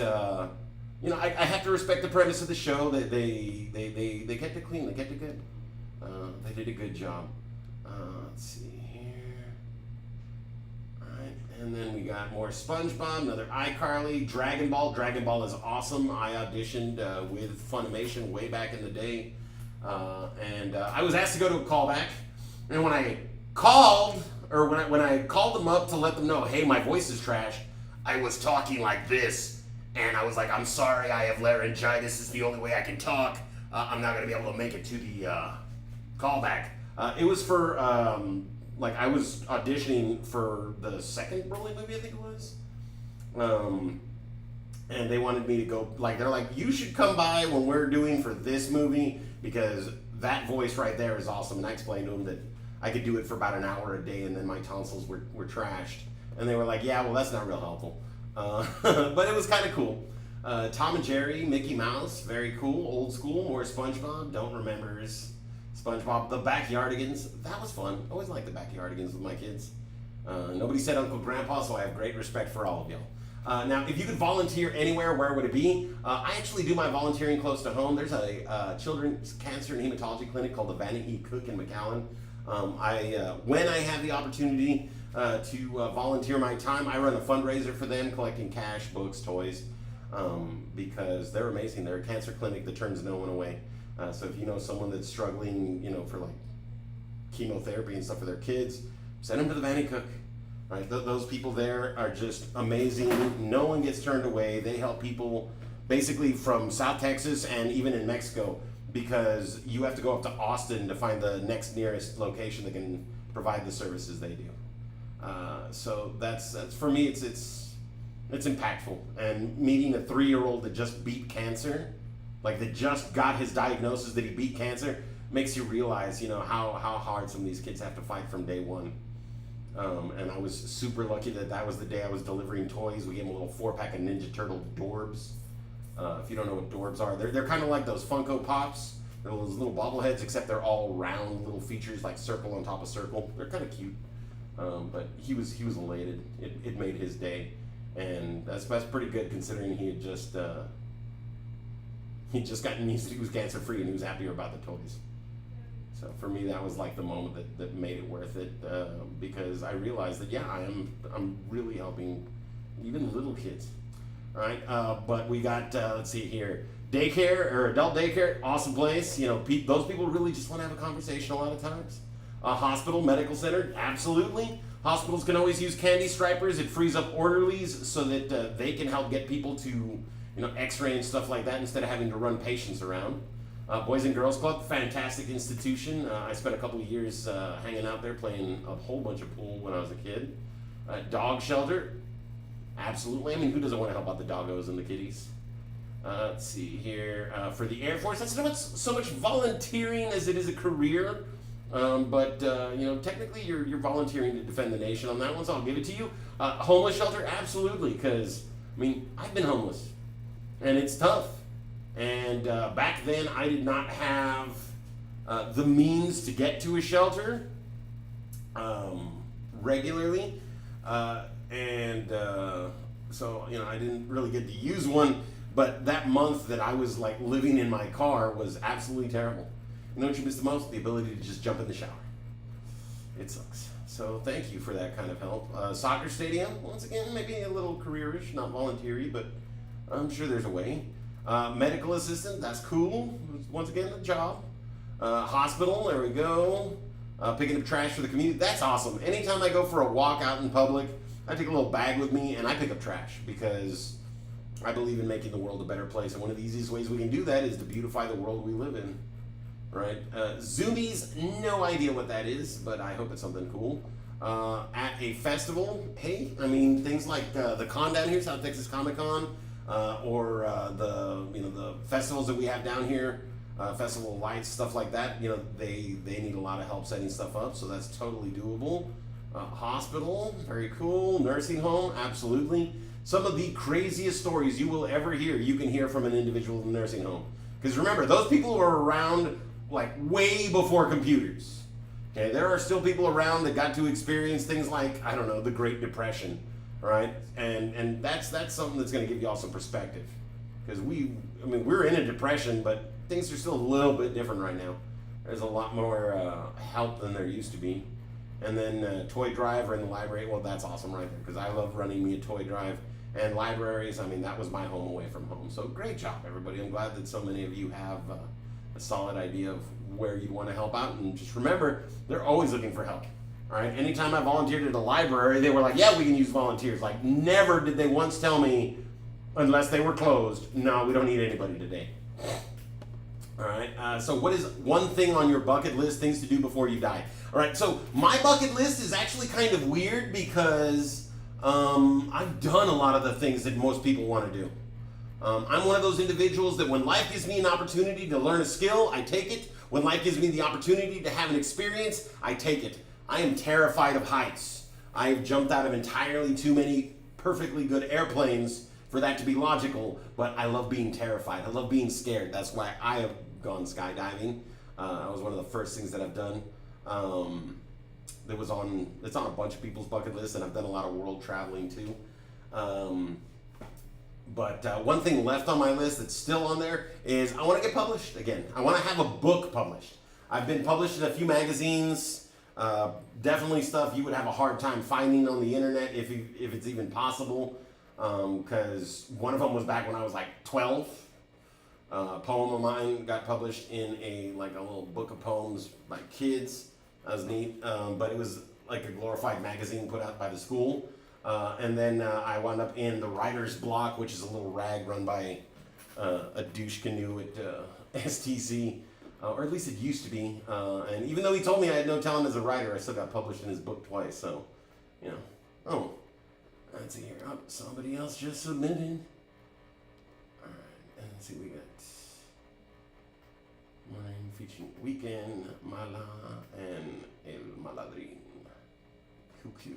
Speaker 2: you know, I have to respect the premise of the show. That they kept it clean, they kept it good. They did a good job. Let's see here. Alright, and then we got more SpongeBob, another iCarly, Dragon Ball. Dragon Ball is awesome. I auditioned with Funimation way back in the day. And I was asked to go to a callback. And when I called, or when I called them up to let them know, "Hey, my voice is trash," I was talking like this. And I was like, "I'm sorry, I have laryngitis. It's the only way I can talk. I'm not going to be able to make it to the callback." It was for, like, I was auditioning for the second Broly movie, I think it was. And they wanted me to go, like, they're like, "You should come by when we're doing for this movie, because that voice right there is awesome." And I explained to them that I could do it for about an hour a day, and then my tonsils were trashed. And they were like, "Yeah, well, that's not real helpful." But it was kind of cool. Tom and Jerry, Mickey Mouse, very cool. Old school, more SpongeBob. Don't remember SpongeBob. The Backyardigans, that was fun. Always liked the Backyardigans with my kids. Nobody said Uncle Grandpa, so I have great respect for all of y'all. Now, if you could volunteer anywhere, where would it be? I actually do my volunteering close to home. There's a children's cancer and hematology clinic called the Vanny E. Cook in McAllen. When I have the opportunity to volunteer my time, I run a fundraiser for them, collecting cash, books, toys, because they're amazing. They're a cancer clinic that turns no one away. So if you know someone that's struggling, you know, for like chemotherapy and stuff for their kids, Send them to the Vanny Cook. Right? Those people there are just amazing. No one gets turned away. They help people basically from South Texas and even in Mexico, because you have to go up to Austin to find the next nearest location that can provide the services they do. So that's for me. It's impactful. And meeting a 3-year-old that just beat cancer, like that just got his diagnosis that he beat cancer, makes you realize, how hard some of these kids have to fight from day one. And I was super lucky that was the day I was delivering toys. We gave him a little 4-pack of Ninja Turtle Dorbs. If you don't know what Dorbs are, they're kind of like those Funko Pops. They're those little bobbleheads, except they're all round little features, like circle on top of circle. They're kind of cute. But he was elated. It made his day, and that's pretty good considering he just gotten used to, he was cancer free and he was happier about the toys. So for me, that was like the moment that made it worth it, because I realized that I'm really helping even little kids. All right, but we got let's see here, daycare or adult daycare, awesome place. Those people really just want to have a conversation a lot of times. A hospital, medical center, absolutely. Hospitals can always use candy stripers. It frees up orderlies so that they can help get people to X-ray and stuff like that instead of having to run patients around. Boys and Girls Club, fantastic institution. I spent a couple of years hanging out there playing a whole bunch of pool when I was a kid. Dog shelter, absolutely. I mean, who doesn't want to help out the doggos and the kitties? Let's see here. For the Air Force, that's not so much volunteering as it is a career. But technically you're volunteering to defend the nation on that one, so I'll give it to you. Homeless shelter, absolutely, because, I've been homeless, and it's tough. And back then, I did not have the means to get to a shelter regularly. So, I didn't really get to use one, but that month that I was, living in my car was absolutely terrible. You know what you miss the most? The ability to just jump in the shower. It sucks. So thank you for that kind of help. Soccer stadium, once again, maybe a little careerish, not voluntary, but I'm sure there's a way. Medical assistant, that's cool. Once again, a job. Hospital, there we go. Picking up trash for the community, that's awesome. Anytime I go for a walk out in public, I take a little bag with me and I pick up trash because I believe in making the world a better place. And one of the easiest ways we can do that is to beautify the world we live in. Right? Zoomies, no idea what that is, but I hope it's something cool. At a festival, hey, things like the con down here, South Texas Comic Con, or the festivals that we have down here, Festival of Lights, stuff like that. They need a lot of help setting stuff up, so that's totally doable. Hospital, very cool. Nursing home, absolutely. Some of the craziest stories you will ever hear, you can hear from an individual in the nursing home. Because remember, those people were around way before computers. Okay, there are still people around that got to experience things like, I don't know, the Great Depression, right? And that's something that's going to give you all some perspective. Because we're in a depression, but things are still a little bit different right now. There's a lot more help than there used to be. And then toy drive or in the library, well, that's awesome right there, because I love running me a toy drive. And libraries, that was my home away from home. So great job, everybody. I'm glad that so many of you have a solid idea of where you want to help out. And just remember, they're always looking for help. All right. Anytime I volunteered at a library, they were like, yeah, we can use volunteers. Never did they once tell me, unless they were closed, no, we don't need anybody today. All right. So what is one thing on your bucket list, things to do before you die? All right. So my bucket list is actually kind of weird because I've done a lot of the things that most people want to do. I'm one of those individuals that when life gives me an opportunity to learn a skill, I take it. When life gives me the opportunity to have an experience, I take it. I am terrified of heights. I have jumped out of entirely too many perfectly good airplanes for that to be logical, but I love being terrified. I love being scared. That's why I have gone skydiving. That was one of the first things that I've done. It's on a bunch of people's bucket lists, and I've done a lot of world traveling too. But one thing left on my list that's still on there is I want to get published again. I want to have a book published. I've been published in a few magazines, definitely stuff you would have a hard time finding on the internet if it's even possible, because one of them was back when I was 12. A poem of mine got published in a little book of poems by kids. That was neat, but it was like a glorified magazine put out by the school. And then I wound up in the writer's block, which is a little rag run by a douche canoe at STC, or at least it used to be. And even though he told me I had no talent as a writer, I still got published in his book twice. So, you know. Oh, let's see here. Oh, somebody else just submitted. All right, and let's see, we got mine featuring Weekend, Mala, and El Maladrin. QQ.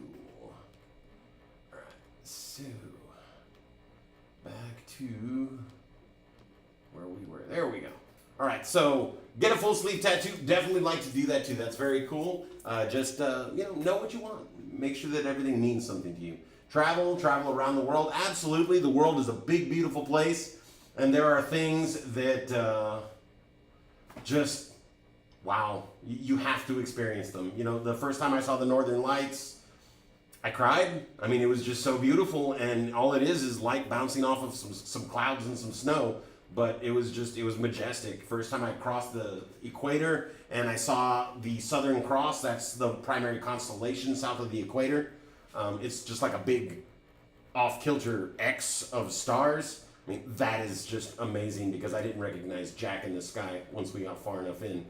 Speaker 2: Alright, so back to where we were. There we go. Alright, so get a full sleeve tattoo. Definitely like to do that too. That's very cool. Just know what you want. Make sure that everything means something to you. Travel around the world. Absolutely. The world is a big, beautiful place. And there are things that just, wow, you have to experience them. You know, the first time I saw the Northern Lights, I cried. I mean, it was just so beautiful, and all it is light bouncing off of some clouds and some snow, but it was majestic. First time I crossed the equator, and I saw the Southern Cross. That's the primary constellation south of the equator. It's just like a big off-kilter X of stars. I mean, that is just amazing because I didn't recognize Jack in the sky once we got far enough in.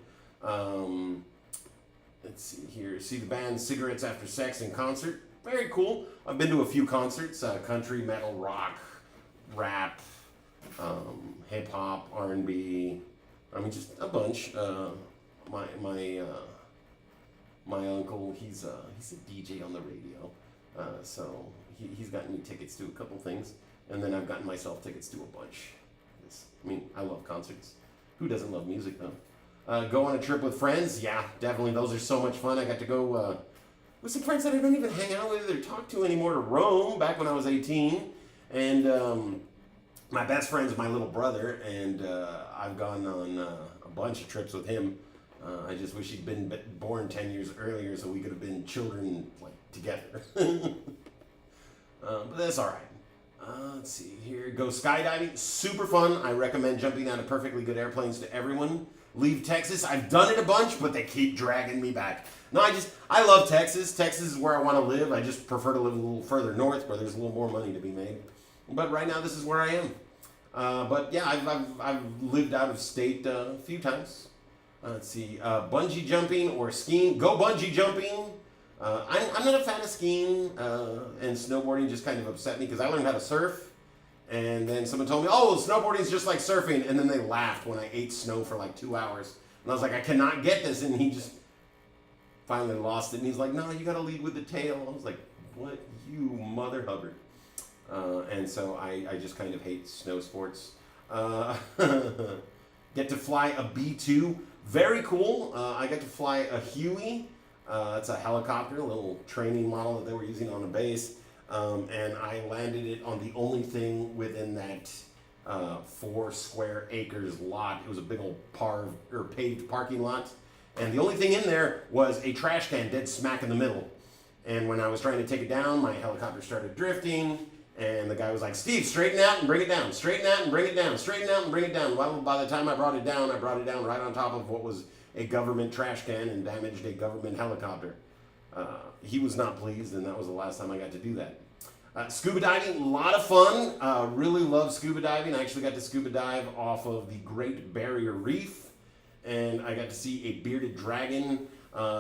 Speaker 2: Let's see here. See the band Cigarettes After Sex in concert. Very cool. I've been to a few concerts, country, metal, rock, rap, hip hop, R&B. I mean, just a bunch. My uncle, he's a DJ on the radio, so he's gotten me tickets to a couple things, and then I've gotten myself tickets to a bunch. I mean, I love concerts. Who doesn't love music though? Go on a trip with friends. Yeah, definitely. Those are so much fun. I got to go with some friends that I don't even hang out with or talk to anymore to Rome back when I was 18. And my best friend's my little brother, and I've gone on a bunch of trips with him. I just wish he'd been born 10 years earlier so we could have been children like together. But that's all right. Let's see here. Go skydiving. Super fun. I recommend jumping out of perfectly good airplanes to everyone. Leave Texas. I've done it a bunch, but they keep dragging me back. No, I love Texas. Texas is where I want to live. I just prefer to live a little further north where there's a little more money to be made. But right now, this is where I am. But yeah, I've lived out of state a few times. Let's see. Bungee jumping or skiing. Go bungee jumping. I'm not a fan of skiing, and snowboarding just kind of upset me because I learned how to surf. And then someone told me, oh, snowboarding is just like surfing. And then they laughed when I ate snow for like 2 hours. And I was like, I cannot get this. And he just finally lost it. And he's like, no, you got to lead with the tail. I was like, what, you mother Hubbard. And so I just kind of hate snow sports. Get to fly a B-2. Very cool. I got to fly a Huey. It's a helicopter, a little training model that they were using on a base. And I landed it on the only thing within that 4 square acres lot. It was a big old paved parking lot. And the only thing in there was a trash can dead smack in the middle. And when I was trying to take it down, my helicopter started drifting. And the guy was like, Steve, straighten out and bring it down. Straighten out and bring it down. Straighten out and bring it down. Well, by the time I brought it down right on top of what was a government trash can and damaged a government helicopter. He was not pleased, and that was the last time I got to do that. Scuba diving, a lot of fun. Really love scuba diving. I actually got to scuba dive off of the Great Barrier Reef, and I got to see a bearded dragon,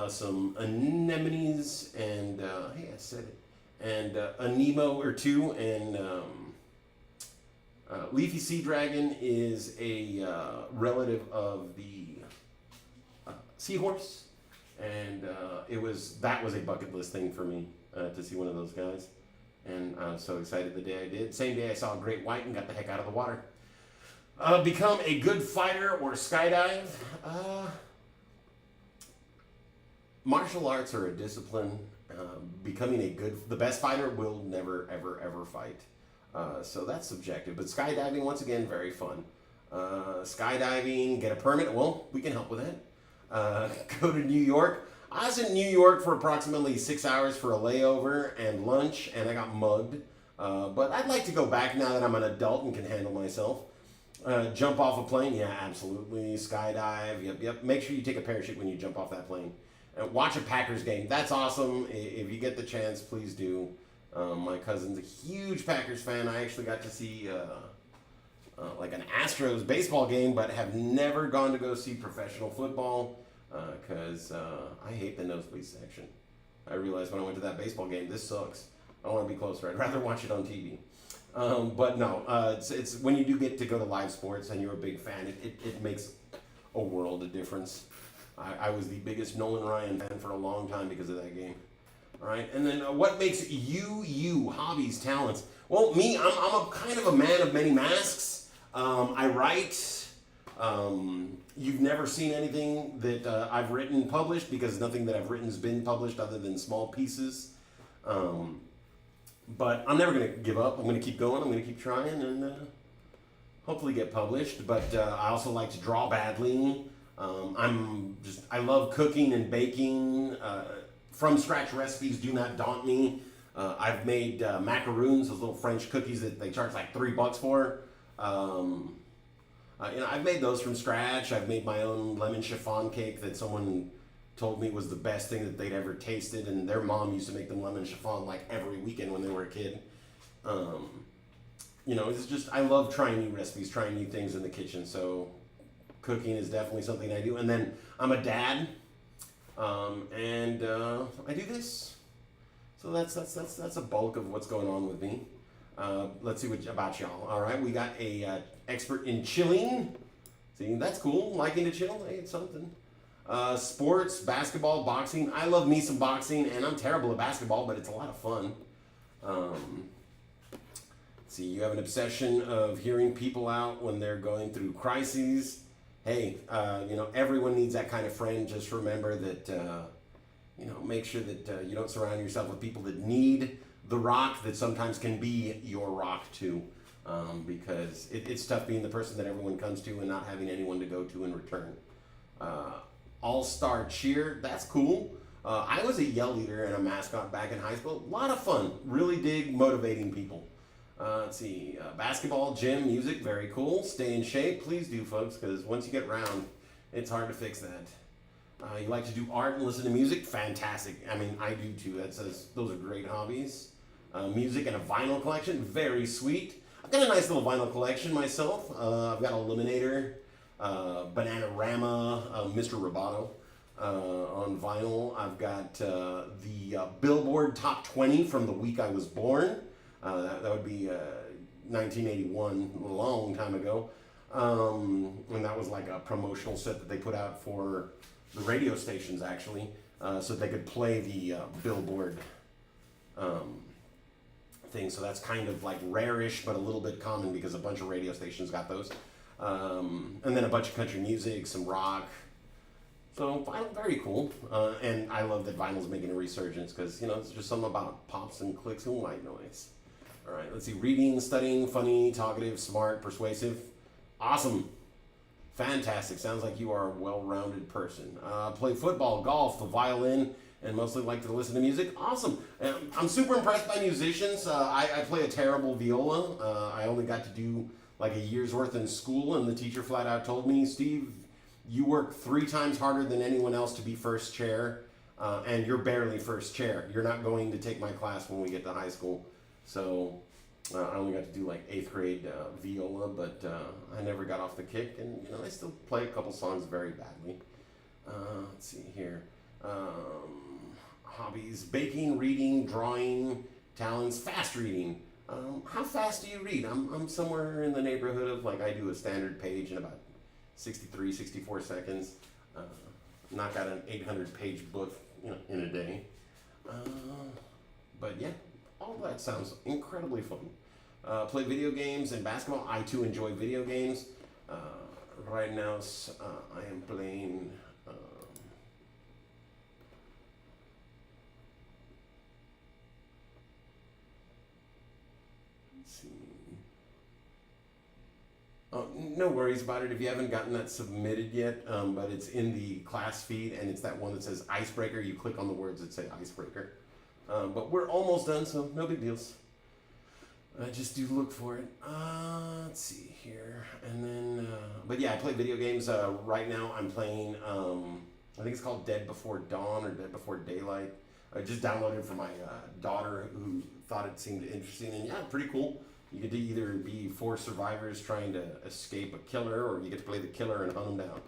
Speaker 2: some anemones, and hey, I said it, and a Nemo or two, and leafy sea dragon is a relative of the seahorse, and that was a bucket list thing for me to see one of those guys. And I was so excited the day I did. Same day I saw a great white and got the heck out of the water. Become a good fighter or skydive. Martial arts are a discipline. Becoming the best fighter will never, ever, ever fight. So that's subjective. But skydiving, once again, very fun. Skydiving, get a permit. Well, we can help with that. Go to New York. I was in New York for approximately 6 hours for a layover and lunch, and I got mugged. But I'd like to go back now that I'm an adult and can handle myself. Jump off a plane? Yeah, absolutely. Skydive? Yep. Make sure you take a parachute when you jump off that plane. Watch a Packers game. That's awesome. If you get the chance, please do. My cousin's a huge Packers fan. I actually got to see like an Astros baseball game, but have never gone to go see professional football because I hate the nosebleed section. I realized when I went to that baseball game, this sucks. I want to be closer. I'd rather watch it on TV. But no, it's when you do get to go to live sports and you're a big fan, it makes a world of difference. I was the biggest Nolan Ryan fan for a long time because of that game. All right, and then what makes you, hobbies, talents? Well, me, I'm a kind of a man of many masks. I write. You've never seen anything that I've written published because nothing that I've written has been published other than small pieces. But I'm never going to give up. I'm going to keep going. I'm going to keep trying and hopefully get published. But I also like to draw badly. I love cooking and baking. From scratch recipes do not daunt me. I've made macaroons, those little French cookies that they charge like $3 for. I've made those from scratch. I've made my own lemon chiffon cake that someone told me was the best thing that they'd ever tasted, and their mom used to make them lemon chiffon like every weekend when they were a kid. It's just I love trying new recipes, trying new things in the kitchen. So cooking is definitely something I do. And then I'm a dad, and I do this. So that's a bulk of what's going on with me. Let's see about y'all. All right, we got a expert in chilling. See, that's cool. Liking to chill, hey, it's something. Sports, basketball, boxing. I love me some boxing, and I'm terrible at basketball, but it's a lot of fun. See, you have an obsession of hearing people out when they're going through crises. Hey, everyone needs that kind of friend. Just remember that, make sure that you don't surround yourself with people that need the rock that sometimes can be your rock too. Because it's tough being the person that everyone comes to and not having anyone to go to in return. All-star cheer, that's cool. I was a yell leader and a mascot back in high school. A lot of fun. Really dig motivating people. Let's see, basketball, gym, music, very cool. Stay in shape, please do, folks, because once you get round, it's hard to fix that. You like to do art and listen to music? Fantastic. I mean, I do too. Those are great hobbies. Music and a vinyl collection, very sweet. I've got a nice little vinyl collection myself. I've got Eliminator, Bananarama, Mr. Roboto on vinyl. I've got the Billboard Top 20 from the week I was born. That would be 1981, a long time ago. And that was like a promotional set that they put out for the radio stations, actually, so they could play the Billboard thing. So that's kind of like rare-ish, but a little bit common because a bunch of radio stations got those. And then a bunch of country music, some rock. So vinyl, very cool. And I love that vinyl's making a resurgence because, it's just something about pops and clicks and white noise. All right, let's see. Reading, studying, funny, talkative, smart, persuasive. Awesome. Fantastic. Sounds like you are a well-rounded person. Play football, golf, the violin, and mostly like to listen to music. Awesome. I'm super impressed by musicians. I play a terrible viola. I only got to do like a year's worth in school, and the teacher flat out told me, Steve, you work 3 times harder than anyone else to be first chair, and you're barely first chair. You're not going to take my class when we get to high school. So I only got to do like 8th grade viola, but I never got off the kick, and I still play a couple songs very badly. Let's see here. Hobbies: baking, reading, drawing, talents, fast reading. How fast do you read? I'm somewhere in the neighborhood of like I do a standard page in about 63, 64 seconds. Knock out an 800-page book, in a day. But yeah. All that sounds incredibly fun. Play video games and basketball. I too enjoy video games. Right now, I am playing. Let's see. Oh, no worries about it if you haven't gotten that submitted yet. But it's in the class feed, and it's that one that says Icebreaker. You click on the words that say Icebreaker. But we're almost done, so no big deals. Just do look for it. Let's see here. And then, but yeah, I play video games. Right now I'm playing I think it's called Dead Before Dawn or Dead Before Daylight. I just downloaded it for my daughter who thought it seemed interesting, and yeah, pretty cool. You get to either be 4 survivors trying to escape a killer, or you get to play the killer and hunt them down.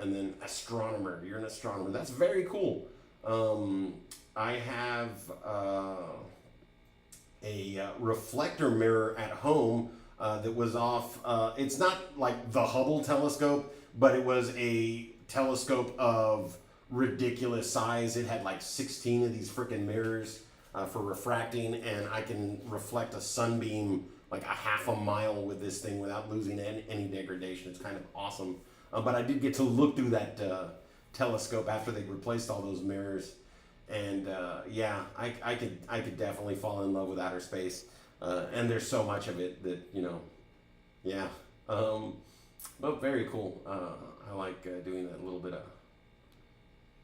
Speaker 2: And then astronomer, you're an astronomer. That's very cool. I have a reflector mirror at home that was off. It's not like the Hubble telescope, but it was a telescope of ridiculous size. It had like 16 of these freaking mirrors for refracting, and I can reflect a sunbeam like a half a mile with this thing without losing any degradation. It's kind of awesome. But I did get to look through that telescope after they replaced all those mirrors, and yeah, I could definitely fall in love with outer space. And there's so much of it that, you know, yeah. But very cool. I like doing that little bit of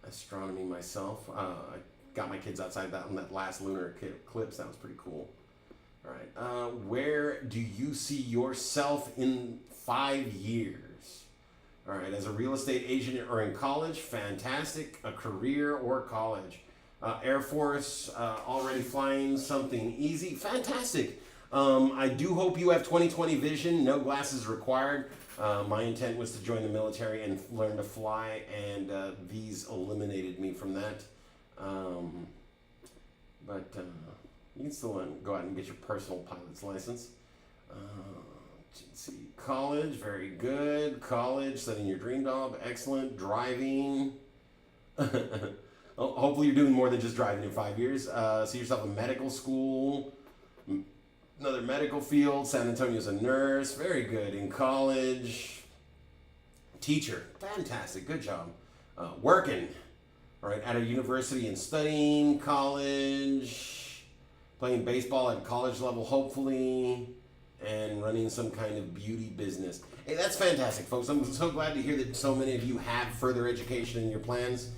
Speaker 2: astronomy myself. I got my kids outside that on that last lunar eclipse. That was pretty cool. All right. Where do you see yourself in 5 years? All right. As a real estate agent or in college? Fantastic. A career or college? Air Force, already flying something easy. Fantastic. I do hope you have 20/20 vision. No glasses required. My intent was to join the military and learn to fly, and these eliminated me from that. But you can still go out and get your personal pilot's license. Let's see. College, very good. College, setting your dream job, excellent. Driving. Hopefully you're doing more than just driving in 5 years. See yourself in medical school, another medical field. San Antonio's a nurse. Very good. In college. Teacher. Fantastic. Good job. Working. All right. At a university and studying. College. Playing baseball at college level, hopefully. And running some kind of beauty business. Hey, that's fantastic, folks. I'm so glad to hear that so many of you have further education in your plans.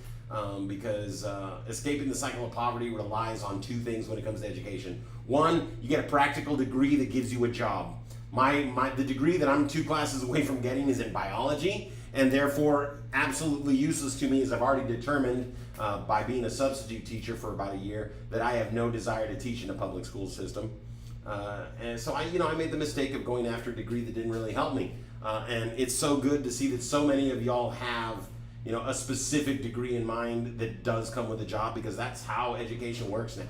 Speaker 2: Because escaping the cycle of poverty relies on 2 things when it comes to education. One, you get a practical degree that gives you a job. The degree that I'm 2 classes away from getting is in biology, and therefore absolutely useless to me, as I've already determined by being a substitute teacher for about a year that I have no desire to teach in a public school system. And so I made the mistake of going after a degree that didn't really help me. And it's so good to see that so many of y'all have a specific degree in mind that does come with a job, because that's how education works now.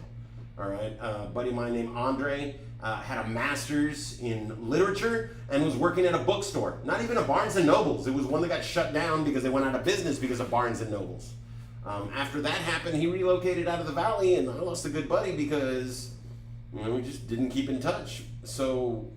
Speaker 2: All right. A buddy of mine named Andre had a master's in literature and was working at a bookstore. Not even a Barnes and Nobles. It was one that got shut down because they went out of business because of Barnes and Nobles. After that happened, he relocated out of the valley, and I lost a good buddy because we just didn't keep in touch. So,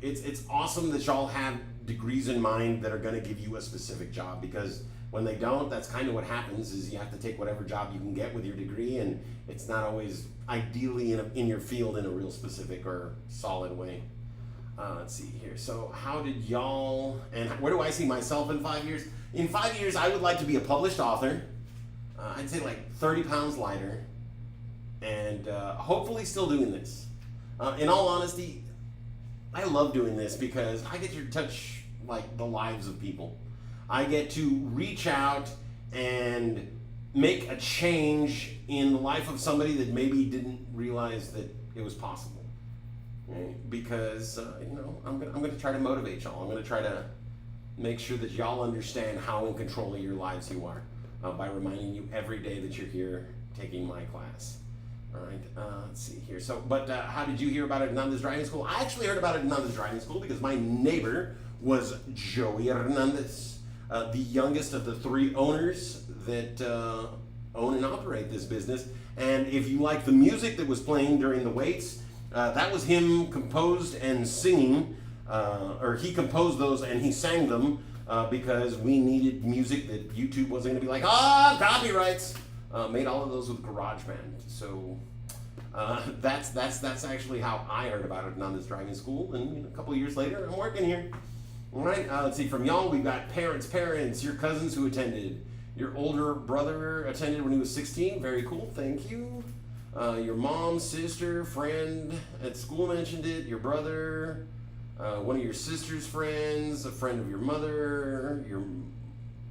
Speaker 2: it's awesome that y'all have degrees in mind that are going to give you a specific job, because when they don't, that's kind of what happens, is you have to take whatever job you can get with your degree, and it's not always ideally in your field in a real specific or solid way. Let's see here. So how did y'all, and where do I see myself in 5 years? In 5 years, I would like to be a published author. I'd say like 30 pounds lighter, and hopefully still doing this. In all honesty, I love doing this because I get to touch like the lives of people. I get to reach out and make a change in the life of somebody that maybe didn't realize that it was possible. Right? Because I'm gonna try to motivate y'all. I'm gonna try to make sure that y'all understand how in control of your lives you are by reminding you every day that you're here taking my class. All right, let's see here. So, but how did you hear about it at Hernandez Driving School? I actually heard about it at Hernandez Driving School because my neighbor was Joey Hernandez, the youngest of the 3 owners that own and operate this business. And if you like the music that was playing during the waits, that was him composed and singing, or he composed those and he sang them because we needed music that YouTube wasn't going to be like, copyrights. Made all of those with GarageBand. So that's actually how I heard about it on this driving school. And a couple of years later, I'm working here. All right. Let's see. From y'all, we've got parents, your cousins who attended. Your older brother attended when he was 16. Very cool. Thank you. Your mom, sister, friend at school mentioned it. Your brother. one of your sister's friends, a friend of your mother, your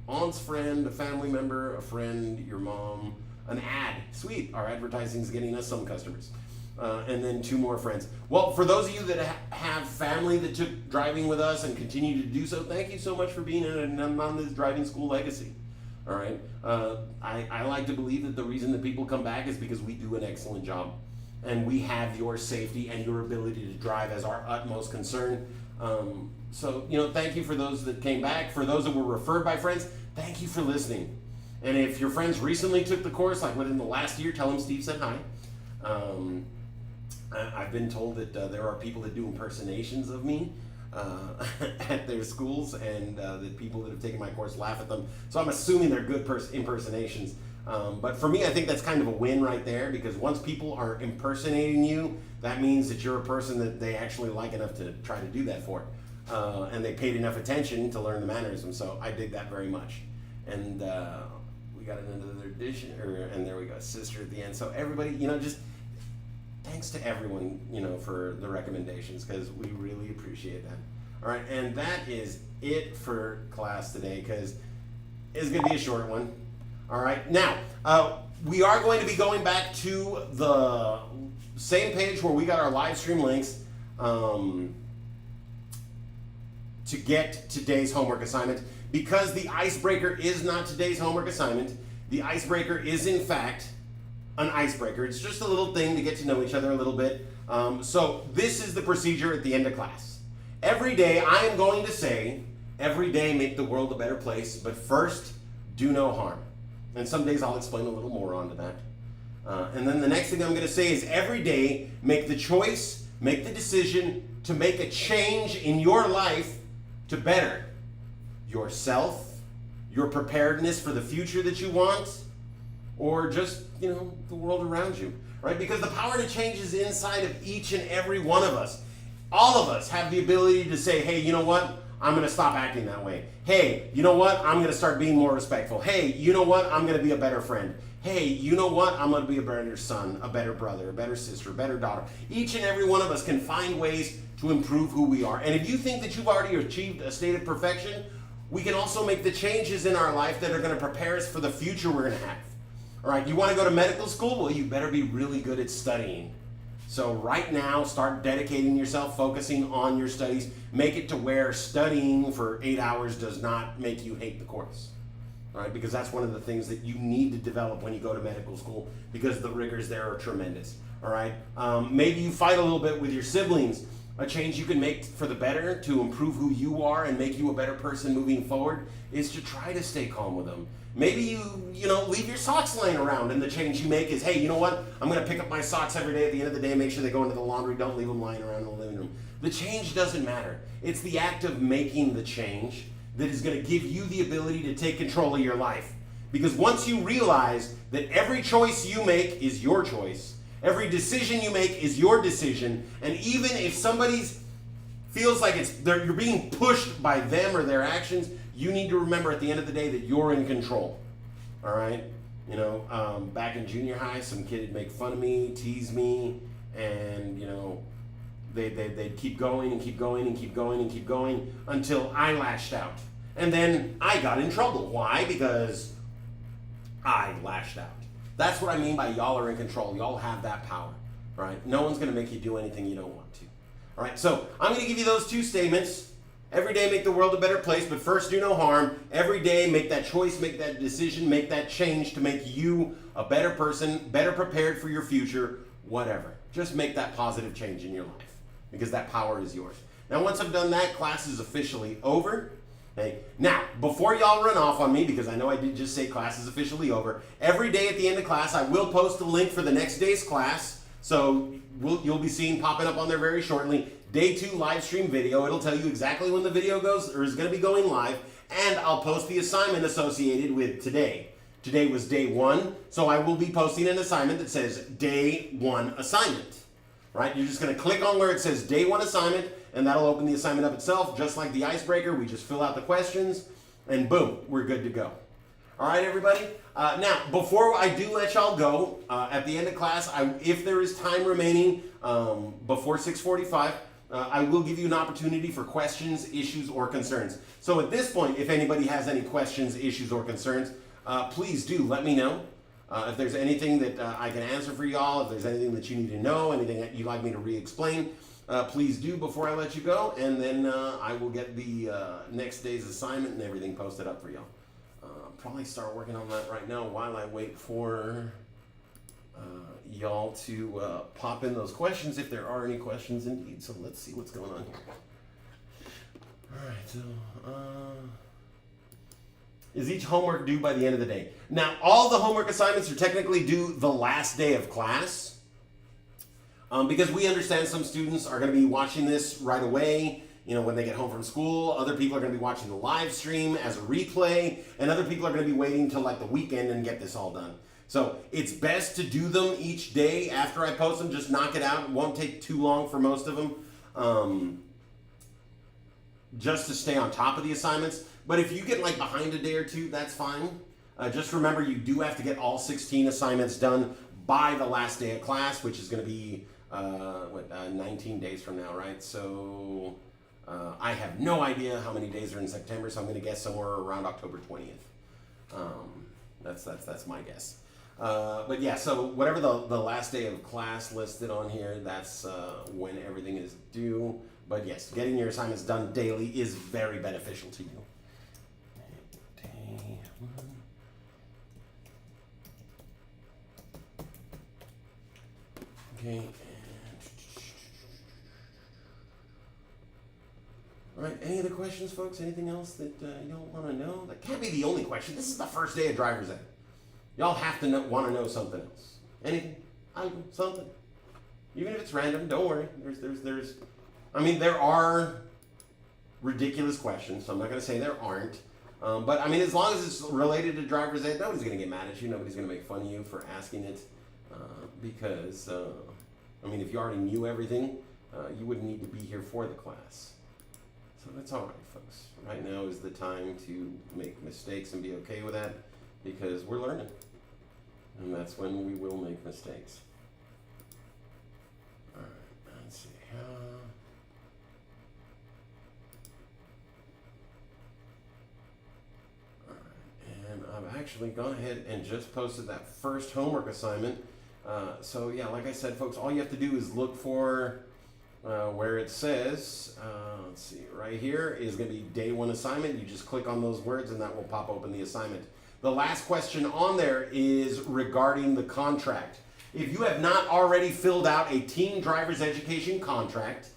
Speaker 2: aunt's friend, a family member, a friend, your mom, an ad. Sweet, our advertising is getting us some customers. And then 2 more friends. Well, for those of you that have family that took driving with us and continue to do so, thank you so much for being on this driving school legacy. All right. I like to believe that the reason that people come back is because we do an excellent job, and we have your safety and your ability to drive as our utmost concern. So, thank you for those that came back. For those that were referred by friends, thank you for listening. And if your friends recently took the course, like within the last year, tell them Steve said hi. I've been told that there are people that do impersonations of me at their schools, and that people that have taken my course laugh at them. So I'm assuming they're good impersonations. But for me, I think that's kind of a win right there, because once people are impersonating you, that means that you're a person that they actually like enough to try to do that for. And they paid enough attention to learn the mannerisms. So I dig that very much. And we got another addition, and there we go, sister at the end. So everybody, just thanks to everyone, for the recommendations, because we really appreciate that. All right, and that is it for class today, because it's going to be a short one. All right, now, we are going to be going back to the same page where we got our live stream links to get today's homework assignment. Because the icebreaker is not today's homework assignment, the icebreaker is, in fact, an icebreaker. It's just a little thing to get to know each other a little bit. So this is the procedure at the end of class. Every day I am going to say, every day make the world a better place, but first, do no harm. And some days I'll explain a little more onto that. And then the next thing I'm going to say is, every day make the choice, make the decision to make a change in your life to better yourself, your preparedness for the future that you want, or just, the world around you, right? Because the power to change is inside of each and every one of us. All of us have the ability to say, hey, you know what? I'm going to stop acting that way. Hey, you know what? I'm going to start being more respectful. Hey, you know what? I'm going to be a better friend. Hey, you know what? I'm going to be a better son, a better brother, a better sister, a better daughter. Each and every one of us can find ways to improve who we are. And if you think that you've already achieved a state of perfection, we can also make the changes in our life that are going to prepare us for the future we're going to have. All right, you want to go to medical school? Well, you better be really good at studying. So right now, start dedicating yourself, focusing on your studies. Make it to where studying for 8 hours does not make you hate the course. All right, because that's one of the things that you need to develop when you go to medical school, because the rigors there are tremendous. All right, maybe you fight a little bit with your siblings. A change you can make for the better to improve who you are and make you a better person moving forward is to try to stay calm with them. Maybe you leave your socks laying around, and the change you make is, hey, you know what? I'm going to pick up my socks every day at the end of the day, make sure they go into the laundry, don't leave them lying around in the living room. The change doesn't matter. It's the act of making the change that is going to give you the ability to take control of your life. Because once you realize that every choice you make is your choice, every decision you make is your decision, and even if somebody's feels like you're being pushed by them or their actions, you need to remember at the end of the day that you're in control. All right? Back in junior high, some kid would make fun of me, tease me, and, they'd keep going and keep going and keep going and keep going until I lashed out. And then I got in trouble. Why? Because I lashed out. That's what I mean by y'all are in control. Y'all have that power, right? No one's going to make you do anything you don't want to. All right, so I'm going to give you those 2 statements. Every day make the world a better place, but first do no harm. Every day make that choice, make that decision, make that change to make you a better person, better prepared for your future, whatever. Just make that positive change in your life, because that power is yours. Now, once I've done that, class is officially over. Okay. Now, before y'all run off on me, because I know I did just say class is officially over, every day at the end of class, I will post a link for the next day's class. So you'll be seeing popping up on there very shortly. Day 2 live stream video. It'll tell you exactly when the video goes or is going to be going live. And I'll post the assignment associated with today. Today was day 1. So I will be posting an assignment that says day 1 assignment. Right? You're just going to click on where it says day 1 assignment, and that'll open the assignment up itself, just like the icebreaker. We just fill out the questions, and boom, we're good to go. All right, everybody? Now, before I do let y'all go, at the end of class, if there is time remaining before 6:45, I will give you an opportunity for questions, issues, or concerns. So at this point, if anybody has any questions, issues, or concerns, please do let me know. If there's anything that I can answer for y'all, if there's anything that you need to know, anything that you'd like me to re-explain, please do before I let you go, and then I will get the next day's assignment and everything posted up for y'all. Probably start working on that right now while I wait for y'all to pop in those questions, if there are any questions indeed. So let's see what's going on here. All right, so is each homework due by the end of the day? Now, all the homework assignments are technically due the last day of class, because we understand some students are going to be watching this right away, you know, when they get home from school. Other people are going to be watching the live stream as a replay, and other people are going to be waiting till like the weekend and get this all done. So it's best to do them each day after I post them. Just knock it out. It won't take too long for most of them, just to stay on top of the assignments. But if you get like behind a day or two, that's fine. Just remember, you do have to get all 16 assignments done by the last day of class, which is going to be 19 days from now, right? So I have no idea how many days are in September, so I'm going to guess somewhere around October 20th. That's my guess. But yeah, so whatever the last day of class listed on here, that's when everything is due. But yes, getting your assignments done daily is very beneficial to you. Day one. Okay. All right, any other questions, folks? Anything else that you don't want to know? That can't be the only question. This is the first day of driver's ed. Y'all have to want to know something else. Anything, something. Even if it's random, don't worry. There's. I mean, there are ridiculous questions, so I'm not going to say there aren't. But I mean, as long as it's related to driver's ed, nobody's going to get mad at you. Nobody's going to make fun of you for asking it, because I mean, if you already knew everything, you wouldn't need to be here for the class. So that's all right, folks. Right now is the time to make mistakes and be okay with that, because we're learning. And that's when we will make mistakes. All right, let's see. All right, and I've actually gone ahead and just posted that first homework assignment. So yeah, like I said, folks, all you have to do is look for where it says, let's see, right here is going to be day one assignment. You just click on those words and that will pop open the assignment. The last question on there is regarding the contract. If you have not already filled out a teen driver's education contract,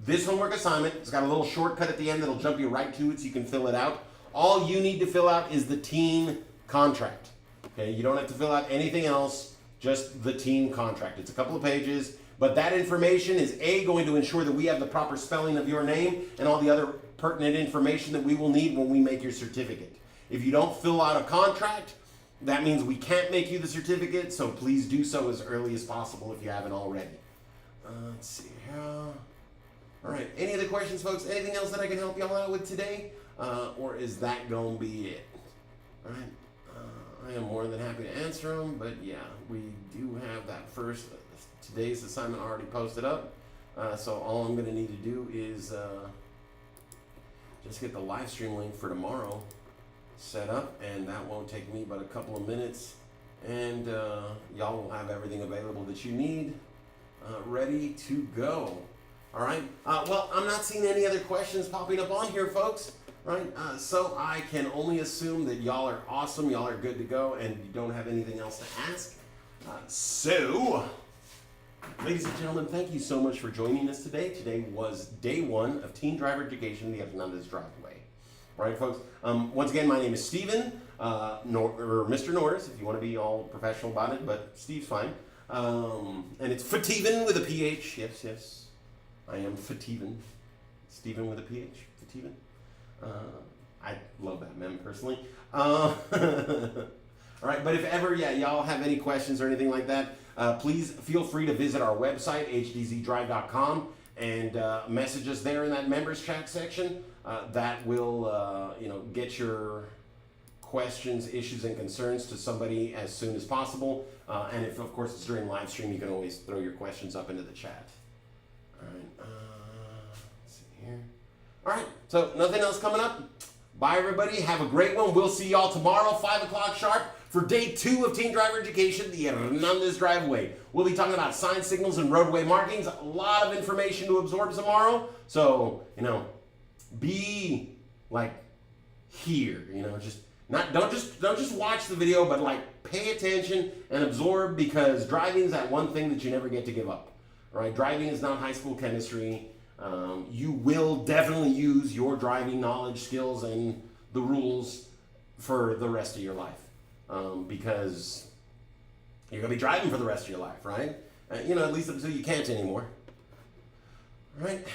Speaker 2: this homework assignment, it's got a little shortcut at the end that'll jump you right to it so you can fill it out. All you need to fill out is the teen contract. Okay, you don't have to fill out anything else, just the teen contract. It's a couple of pages. But that information is going to ensure that we have the proper spelling of your name and all the other pertinent information that we will need when we make your certificate. If you don't fill out a contract, that means we can't make you the certificate, so please do so as early as possible if you haven't already. Let's see here. All right, any other questions, folks? Anything else that I can help y'all out with today? Or is that going to be it? All right, I am more than happy to answer them, but yeah, we do have that first. Today's assignment already posted up, so all I'm going to need to do is just get the live stream link for tomorrow set up, and that won't take me but a couple of minutes, and y'all will have everything available that you need ready to go. All right, well, I'm not seeing any other questions popping up on here, folks, right? So I can only assume that y'all are awesome, y'all are good to go, and you don't have anything else to ask. Ladies and gentlemen, thank you so much for joining us today. Today was day one of Teen Driver Education, the Hernandez Driveway. All right, folks. Once again, my name is Steven, or Mr. Norris, if you want to be all professional about it, but Steve's fine. And it's Fativen with a PH. Yes, yes. I am Fativen. Steven with a PH. Fativen. I love that meme personally. All right, but if ever, y'all have any questions or anything like that, please feel free to visit our website, hdzdrive.com, and message us there in that members chat section. That will, get your questions, issues, and concerns to somebody as soon as possible. And if, of course, it's during live stream, you can always throw your questions up into the chat. All right. here. All right, so nothing else coming up. Bye, everybody. Have a great one. We'll see y'all tomorrow, 5 o'clock sharp, for day 2 of Teen Driver Education, the Hernandez Driveway. We'll be talking about sign signals and roadway markings. A lot of information to absorb tomorrow. So, be like here. Don't just watch the video, but like pay attention and absorb, because driving is that one thing that you never get to give up. All right, driving is not high school chemistry. You will definitely use your driving knowledge, skills, and the rules for the rest of your life, because you're going to be driving for the rest of your life, right? At least until you can't anymore. All right.